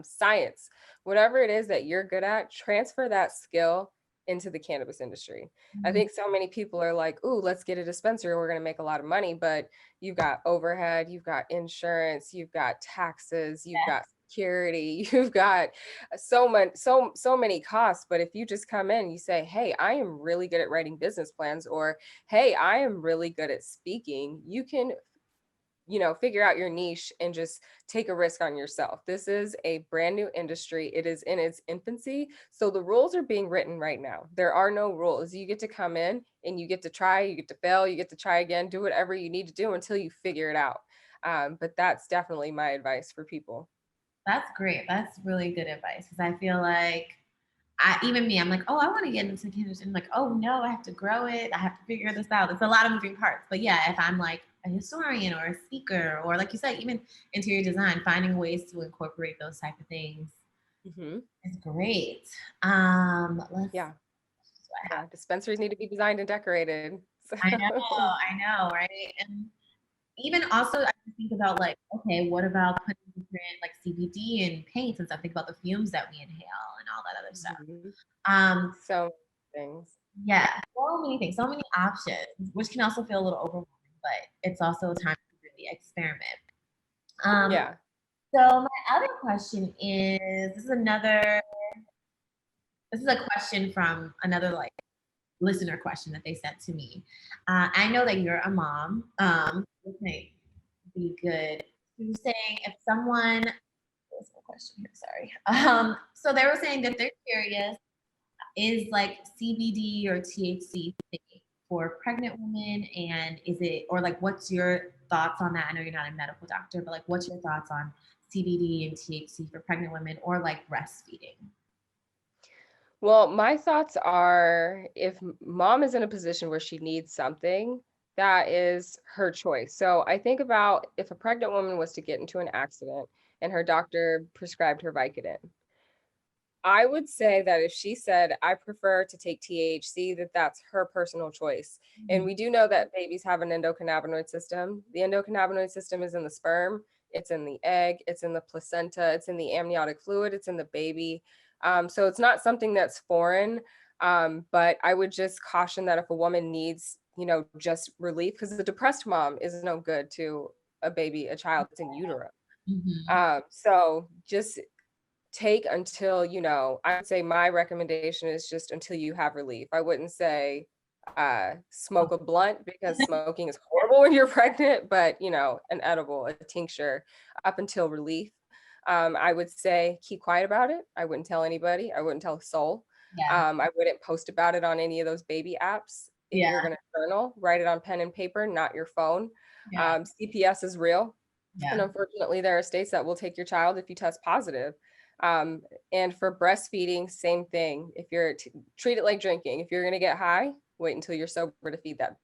science, whatever it is that you're good at, transfer that skill into the cannabis industry. I think so many people are like, ooh, let's get a dispensary. We're going to make a lot of money. But you've got overhead, you've got insurance, you've got taxes, you've got security, you've got so many costs. But if you just come in and you say, hey, I am really good at writing business plans, or hey, I am really good at speaking, you can figure out your niche and just take a risk on yourself. This is a brand new industry. It is in its infancy. So the rules are being written right now. There are no rules. You get to come in and you get to try, you get to fail, you get to try again, do whatever you need to do until you figure it out. But that's definitely my advice for people. That's great. That's really good advice, because I feel like I'm like, oh, I want to get into cannabis. And I'm like, oh no, I have to grow it. I have to figure this out. It's a lot of moving parts. But yeah, if I'm like a historian or a speaker, or like you said, even interior design, finding ways to incorporate those type of things is great. Yeah. Dispensaries need to be designed and decorated. So. I know, right? And even also, I think about, like, okay, what about putting different, like, CBD and paints and stuff? Think about the fumes that we inhale and all that other stuff. So things. Yeah, so many things, so many options, which can also feel a little overwhelming, but it's also a time to really experiment. Yeah. So my other question is, this is a question from another, like, listener question that they sent to me. I know that you're a mom. This might be good. You're saying if someone, what's the question here? Sorry. So they were saying that they're curious, is like CBD or THC safe for pregnant women, and is it, or like, what's your thoughts on that? I know you're not a medical doctor, but like, what's your thoughts on CBD and THC for pregnant women, or like breastfeeding? Well, my thoughts are, if mom is in a position where she needs something, that is her choice. So I think about if a pregnant woman was to get into an accident and her doctor prescribed her Vicodin, I would say that if she said, I prefer to take THC, that's her personal choice. And we do know that babies have an endocannabinoid system. The endocannabinoid system is in the sperm, it's in the egg, it's in the placenta, it's in the amniotic fluid, it's in the baby. So it's not something that's foreign. But I would just caution that if a woman needs, just relief, because the depressed mom is no good to a child that's in utero. So just take until, I would say my recommendation is just until you have relief. I wouldn't say smoke a blunt, because smoking is horrible when you're pregnant, but an edible, a tincture, up until relief. I would say keep quiet about it. I wouldn't tell anybody. I wouldn't tell a soul. I wouldn't post about it on any of those baby apps. If you're going to journal, write it on pen and paper, not your phone. CPS is real. And unfortunately, there are states that will take your child if you test positive. And for breastfeeding, same thing. If you're treat it like drinking. If you're going to get high, wait until you're sober to feed that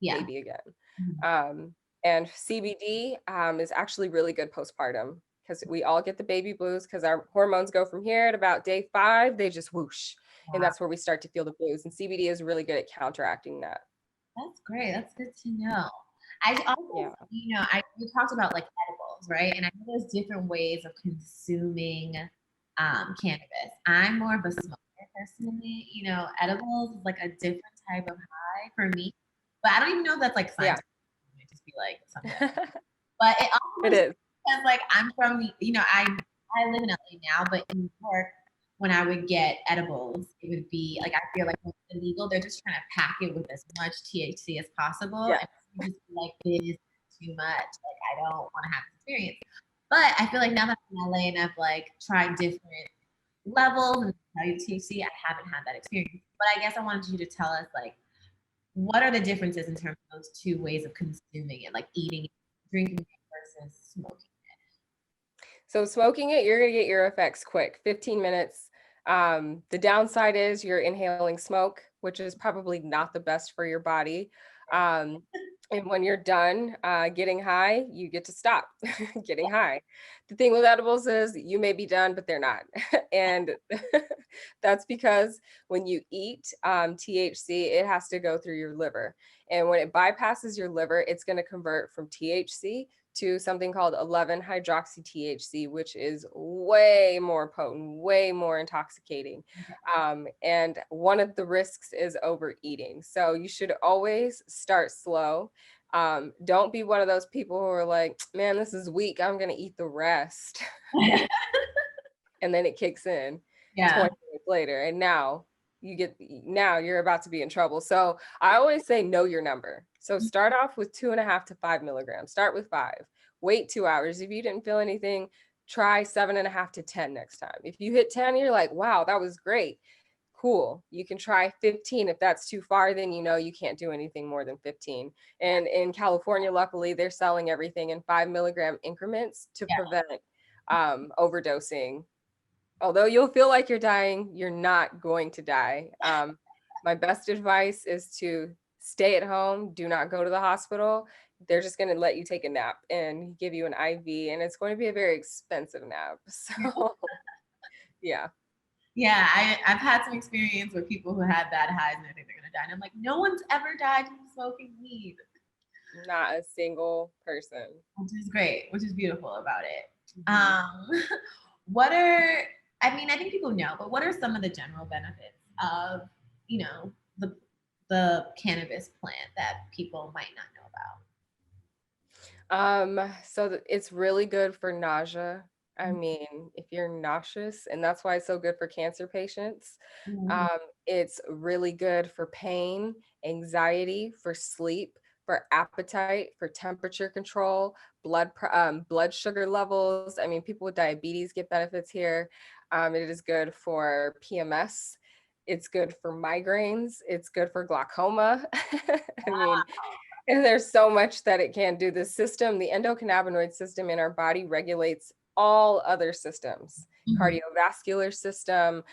baby again. And CBD is actually really good postpartum, because we all get the baby blues because our hormones go from here at about day 5, they just whoosh. And that's where we start to feel the blues. And CBD is really good at counteracting that. That's great. That's good to know. I also, we talked about like edibles, right? And I know there's different ways of consuming cannabis. I'm more of a smoker personally. Edibles is like a different type of high for me. but I don't even know if that's like Yeah. scientific. It might just be like something. But it also It makes is. sense because like I'm from the, I live in LA now, but in New York, when I would get edibles, it would be like, I feel like when it's illegal, they're just trying to pack it with as much THC as possible. Yeah. And you just be like, this is too much. Like, I don't want to have this experience. But I feel like now that I'm in LA and I've like tried different levels and value THC, I haven't had that experience. But I guess I wanted you to tell us like, what are the differences in terms of those two ways of consuming it, like eating, drinking it versus smoking? So smoking it, you're gonna get your effects quick, 15 minutes. The downside is you're inhaling smoke, which is probably not the best for your body. And when you're done getting high, you get to stop getting high. The thing with edibles is you may be done, but they're not. And that's because when you eat THC, it has to go through your liver. And when it bypasses your liver, it's going to convert from THC to something called 11-hydroxy THC, which is way more potent, way more intoxicating. And one of the risks is overeating. So you should always start slow. Don't be one of those people who are like, man, this is weak, I'm going to eat the rest. And then it kicks in 20 minutes later. And now you're about to be in trouble. So I always say, know your number. So start off with 2.5 to 5 milligrams. Start with 5. Wait 2 hours. If you didn't feel anything, try 7.5 to 10 next time. If you hit 10, you're like, wow, that was great. Cool. You can try 15. If that's too far, then you can't do anything more than 15. And in California, luckily, they're selling everything in 5 milligram increments to prevent overdosing. Although you'll feel like you're dying, you're not going to die. My best advice is to stay at home. Do not go to the hospital. They're just going to let you take a nap and give you an IV, and it's going to be a very expensive nap. So, yeah. Yeah, I've had some experience with people who had bad highs and I think they're going to die. And I'm like, no one's ever died from smoking weed. Not a single person. Which is great, which is beautiful about it. What are, I mean, I think people know, but what are some of the general benefits of, the cannabis plant that people might not know about? So it's really good for nausea. I mean, if you're nauseous, and that's why it's so good for cancer patients. It's really good for pain, anxiety, for sleep, for appetite, for temperature control, blood sugar levels. I mean, people with diabetes get benefits here. It is good for PMS. It's good for migraines. It's good for glaucoma. I mean, and there's so much that it can do. The endocannabinoid system in our body regulates all other systems, cardiovascular system,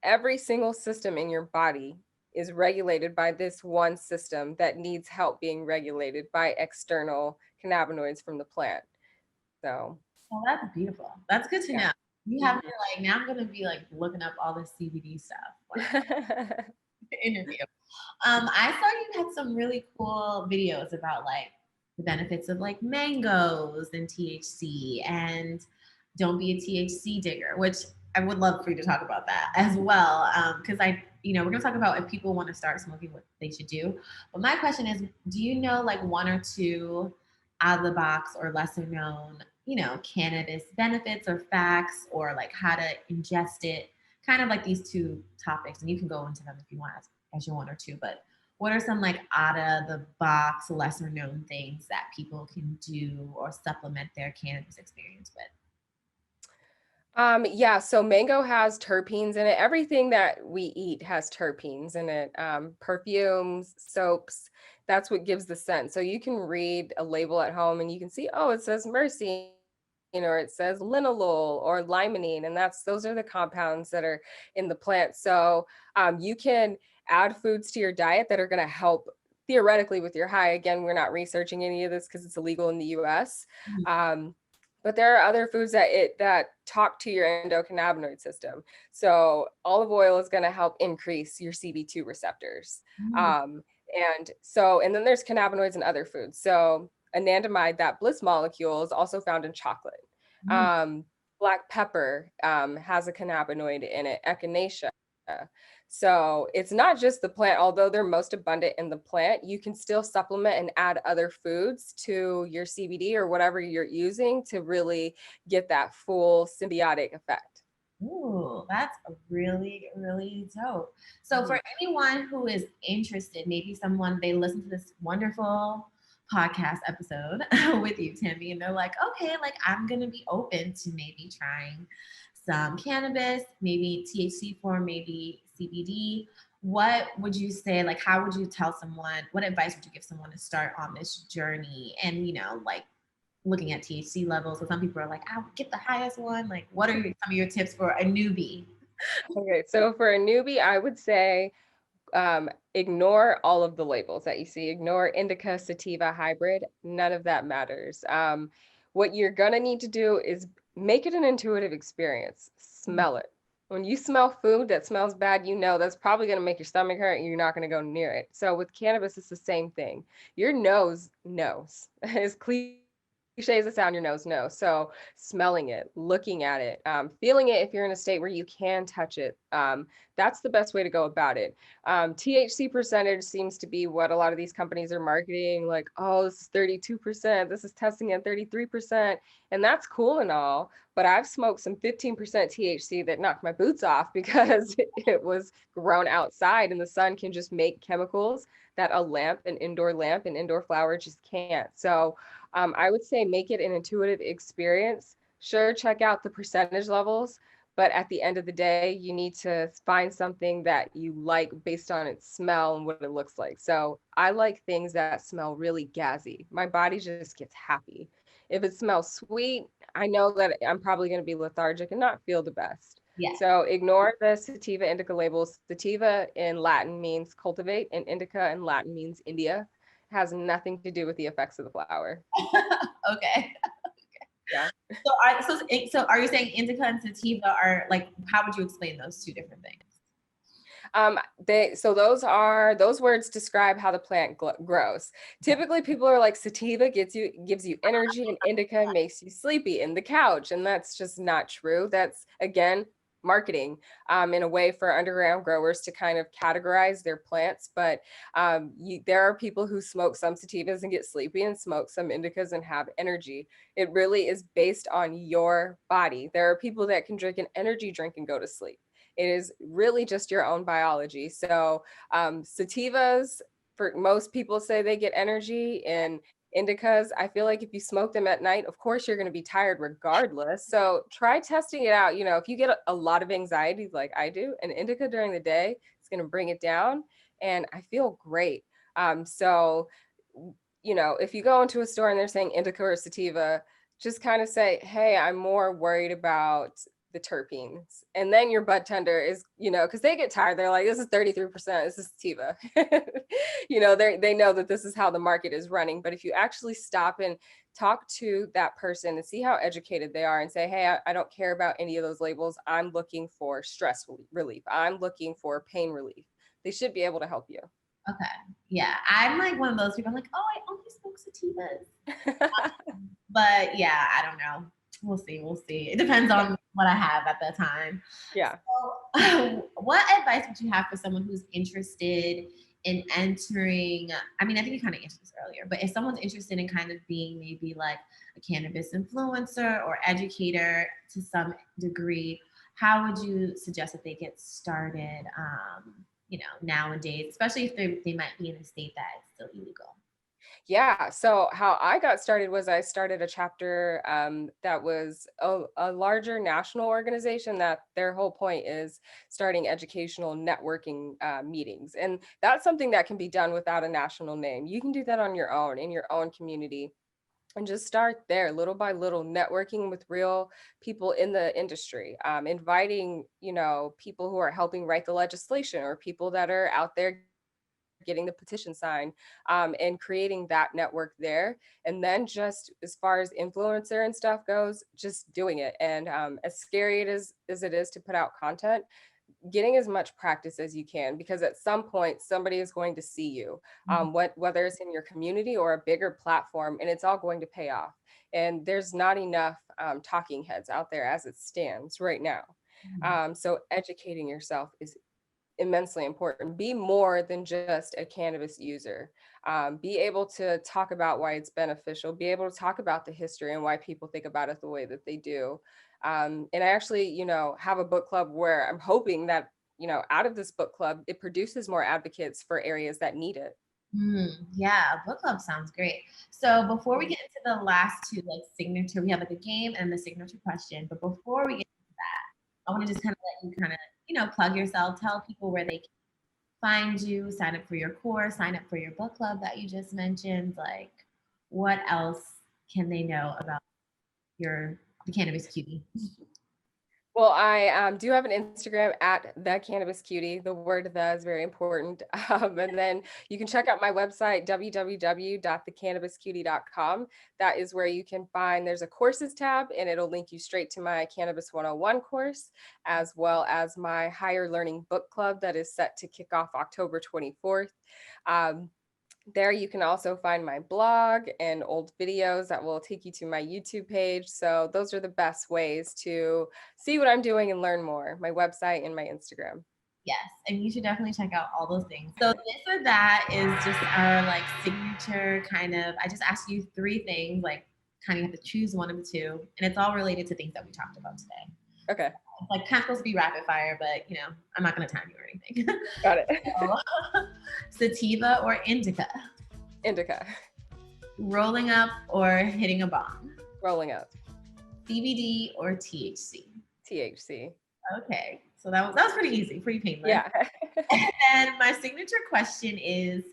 every single system in your body is regulated by this one system that needs help being regulated by external cannabinoids from the plant. So, well, that's beautiful. That's good to know. You have me like, now I'm going to be like looking up all this CBD stuff. Interview. I saw you had some really cool videos about like the benefits of like mangoes and THC and don't be a THC digger, which I would love for you to talk about that as well. Because we're gonna talk about if people want to start smoking, what they should do. But my question is, do you know like one or two out of the box or lesser known, cannabis benefits or facts or like how to ingest it? Kind of like these two topics, and you can go into them if you want as your one or two, but what are some like out of the box, lesser known things that people can do or supplement their cannabis experience with? Yeah, so mango has terpenes in it. Everything that we eat has terpenes in it. Perfumes, soaps, that's what gives the scent. So you can read a label at home and you can see, oh, it says myrcene, or it says linalool or limonene, and those are the compounds that are in the plant. So you can add foods to your diet that are going to help theoretically with your high. Again, we're not researching any of this because it's illegal in the US. But there are other foods that talk to your endocannabinoid system. So olive oil is going to help increase your CB2 receptors. And then there's cannabinoids in other foods. So anandamide, that bliss molecule, is also found in chocolate. Black pepper has a cannabinoid in it, echinacea. So it's not just the plant, although they're most abundant in the plant, you can still supplement and add other foods to your CBD or whatever you're using to really get that full symbiotic effect. Ooh, that's really, really dope. So for anyone who is interested, maybe someone they listen to this wonderful podcast episode with you, Tammy, and they're like, okay, like I'm gonna be open to maybe trying some cannabis, maybe THC form, maybe CBD. What would you say? Like, how would you tell someone? What advice would you give someone to start on this journey? And like looking at THC levels. So some people are like, I'll get the highest one. Like, what are some of your tips for a newbie? Okay, so for a newbie, I would say ignore all of the labels that you see. Ignore indica, sativa, hybrid. None of that matters. What you're gonna need to do is make it an intuitive experience. Smell it. When you smell food that smells bad, that's probably gonna make your stomach hurt and you're not gonna go near it. So with cannabis, it's the same thing. Your nose knows. As cliche as it sounds, your nose knows. So smelling it, looking at it, feeling it if you're in a state where you can touch it. That's the best way to go about it. THC percentage seems to be what a lot of these companies are marketing, like, oh, this is 32%, this is testing at 33%. And that's cool and all, but I've smoked some 15% THC that knocked my boots off because it was grown outside and the sun can just make chemicals that an indoor lamp, an indoor flower just can't. So I would say make it an intuitive experience. Sure, check out the percentage levels, but at the end of the day, you need to find something that you like based on its smell and what it looks like. So I like things that smell really gazzy. My body just gets happy. If it smells sweet, I know that I'm probably going to be lethargic and not feel the best. Yeah. So ignore the sativa indica labels. Sativa in Latin means cultivate, and indica in Latin means India. It has nothing to do with the effects of the flower. Okay. Yeah. So are you saying indica and sativa are like, how would you explain those two different things? Those words describe how the plant grows. Typically people are like sativa gives you energy and indica makes you sleepy in the couch, and that's just not true. That's again marketing in a way for underground growers to kind of categorize their plants. But there are people who smoke some sativas and get sleepy and smoke some indicas and have energy. It really is based on your body. There are people that can drink an energy drink and go to sleep. It is really just your own biology. So sativas, for most people say they get energy, and indicas, I feel like if you smoke them at night, of course you're going to be tired regardless. So try testing it out. If you get a lot of anxiety like I do, an indica during the day is going to bring it down, and I feel great. If you go into a store and they're saying indica or sativa, just kind of say, hey, I'm more worried about the terpenes. And then your bud tender is, because they get tired. They're like, this is 33%, this is sativa. They know that this is how the market is running. But if you actually stop and talk to that person and see how educated they are and say, hey, I don't care about any of those labels. I'm looking for stress relief. I'm looking for pain relief. They should be able to help you. Okay. Yeah. I'm like one of those people. I'm like, oh, I only smoke sativas. But yeah, I don't know. We'll see. It depends on what I have at that time. Yeah. So, what advice would you have for someone who's interested in entering? I mean, I think you kind of answered this earlier, but if someone's interested in kind of being maybe like a cannabis influencer or educator to some degree, how would you suggest that they get started? Nowadays, especially if they might be in a state that is still illegal. Yeah. So how I got started was I started a chapter that was a larger national organization that their whole point is starting educational networking meetings. And that's something that can be done without a national name. You can do that on your own, in your own community. And just start there little by little, networking with real people in the industry, inviting, people who are helping write the legislation or people that are out there getting the petition signed, and creating that network there. And then just as far as influencer and stuff goes, just doing it. And as scary as it is to put out content, getting as much practice as you can, because at some point somebody is going to see you, whether it's in your community or a bigger platform, and it's all going to pay off. And there's not enough talking heads out there as it stands right now. So educating yourself is immensely important. Be more than just a cannabis user. Be able to talk about why it's beneficial, be able to talk about the history and why people think about it the way that they do. And I actually, have a book club where I'm hoping that, out of this book club, it produces more advocates for areas that need it. Yeah, book club sounds great. So before we get into the last two, like signature, we have like a game and the signature question. But before we get into that, I want to just kind of let you kind of, plug yourself, tell people where they can find you, sign up for your course, sign up for your book club that you just mentioned. Like, what else can they know about the Cannabis Cutie? Well, I do have an Instagram at the Cannabis Cutie. The word "the" is very important. And then you can check out my website, www.thecannabiscutie.com. That is where you can find, there's a courses tab, and it'll link you straight to my Cannabis 101 course, as well as my higher learning book club that is set to kick off October 24th. There you can also find my blog and old videos that will take you to my YouTube page. So those are the best ways to see what I'm doing and learn more, my website and my Instagram. Yes, and you should definitely check out all those things. So this or that is just our like signature kind of, I just asked you three things, like kind of have to choose one of the two, and it's all related to things that we talked about today. Okay. It's like kind of supposed to be rapid fire, but I'm not going to time you or anything. Got it. So, sativa or indica? Indica. Rolling up or hitting a bong? Rolling up. CBD or THC? THC. Okay, so that was pretty easy, pretty painless. Yeah. And then my signature question is,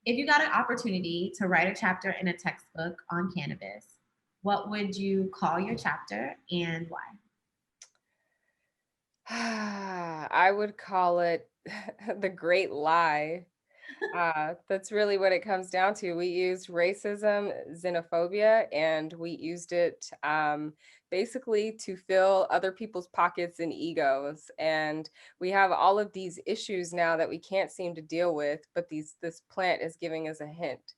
if you got an opportunity to write a chapter in a textbook on cannabis, what would you call your chapter and why? I would call it The Great Lie. That's really what it comes down to. We used racism, xenophobia, and we used it basically to fill other people's pockets and egos. And we have all of these issues now that we can't seem to deal with, but this plant is giving us a hint,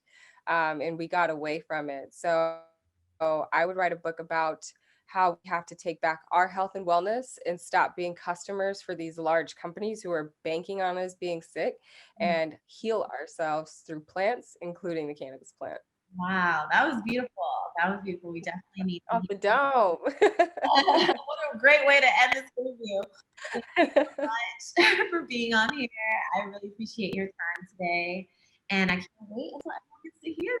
and we got away from it. So I would write a book about how we have to take back our health and wellness and stop being customers for these large companies who are banking on us being sick, and heal ourselves through plants, including the cannabis plant. Wow, that was beautiful. That was beautiful. We definitely need Off the dome. What a great way to end this interview. Thank you so much for being on here. I really appreciate your time today. And I can't wait until everyone gets to hear this.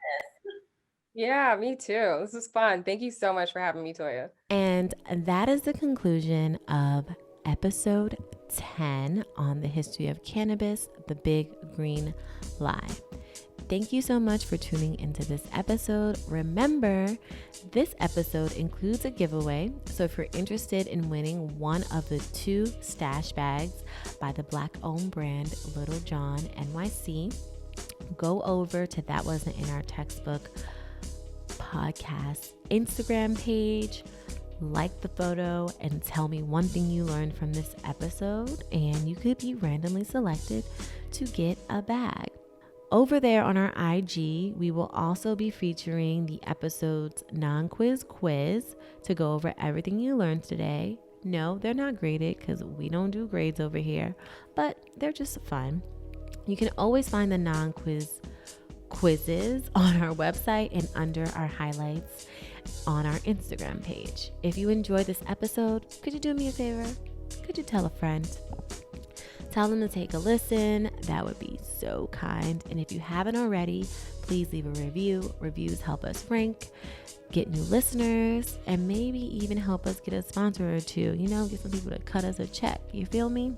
Yeah, me too. This was fun. Thank you so much for having me, Toya. And that is the conclusion of episode 10 on the history of cannabis, the big green lie. Thank you so much for tuning into this episode. Remember, this episode includes a giveaway. So if you're interested in winning one of the 2 stash bags by the Black-owned brand Little John NYC, go over to That Wasn't in Our Textbook podcast Instagram page, like the photo, and tell me one thing you learned from this episode, and you could be randomly selected to get a bag. Over there on our IG, we will also be featuring the episode's non-quiz quiz to go over everything you learned today. No, they're not graded because we don't do grades over here, but they're just fun. You can always find the non-quiz quizzes on our website and under our highlights on our Instagram page. If you enjoyed this episode, could you do me a favor? Could you tell a friend? Tell them to take a listen. That would be so kind. And if you haven't already, please leave a review. Reviews help us rank, get new listeners, and maybe even help us get a sponsor or two, get some people to cut us a check. You feel me?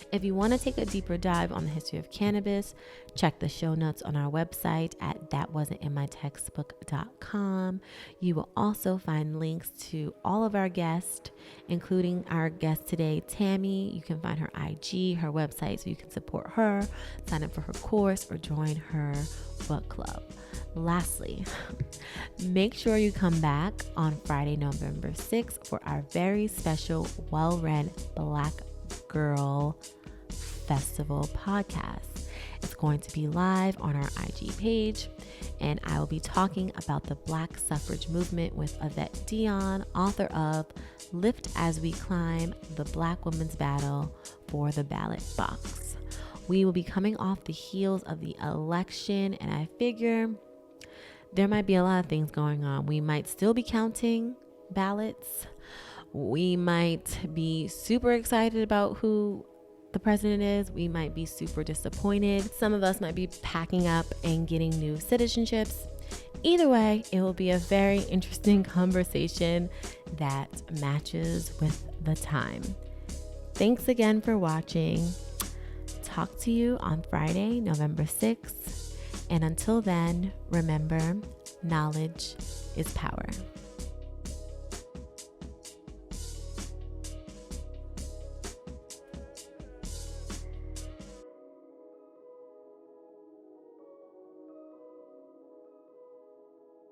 If you want to take a deeper dive on the history of cannabis, check the show notes on our website at thatwasn'tinmytextbook.com. You will also find links to all of our guests, including our guest today, Tammy. You can find her IG, her website, so you can support her, sign up for her course, or join her book club. Lastly, make sure you come back on Friday, November 6th for our very special, well-read Black Girl Festival podcast. It's going to be live on our IG page, and I will be talking about the Black suffrage movement with Yvette Dion, author of Lift as We Climb, the Black Women's Battle for the ballot box. We will be coming off the heels of the election, and I figure there might be a lot of things going on. We might still be counting ballots. We might be super excited about who the president is. We might be super disappointed. Some of us might be packing up and getting new citizenships. Either way, it will be a very interesting conversation that matches with the time. Thanks again for watching. Talk to you on Friday, November 6th. And until then, remember, knowledge is power.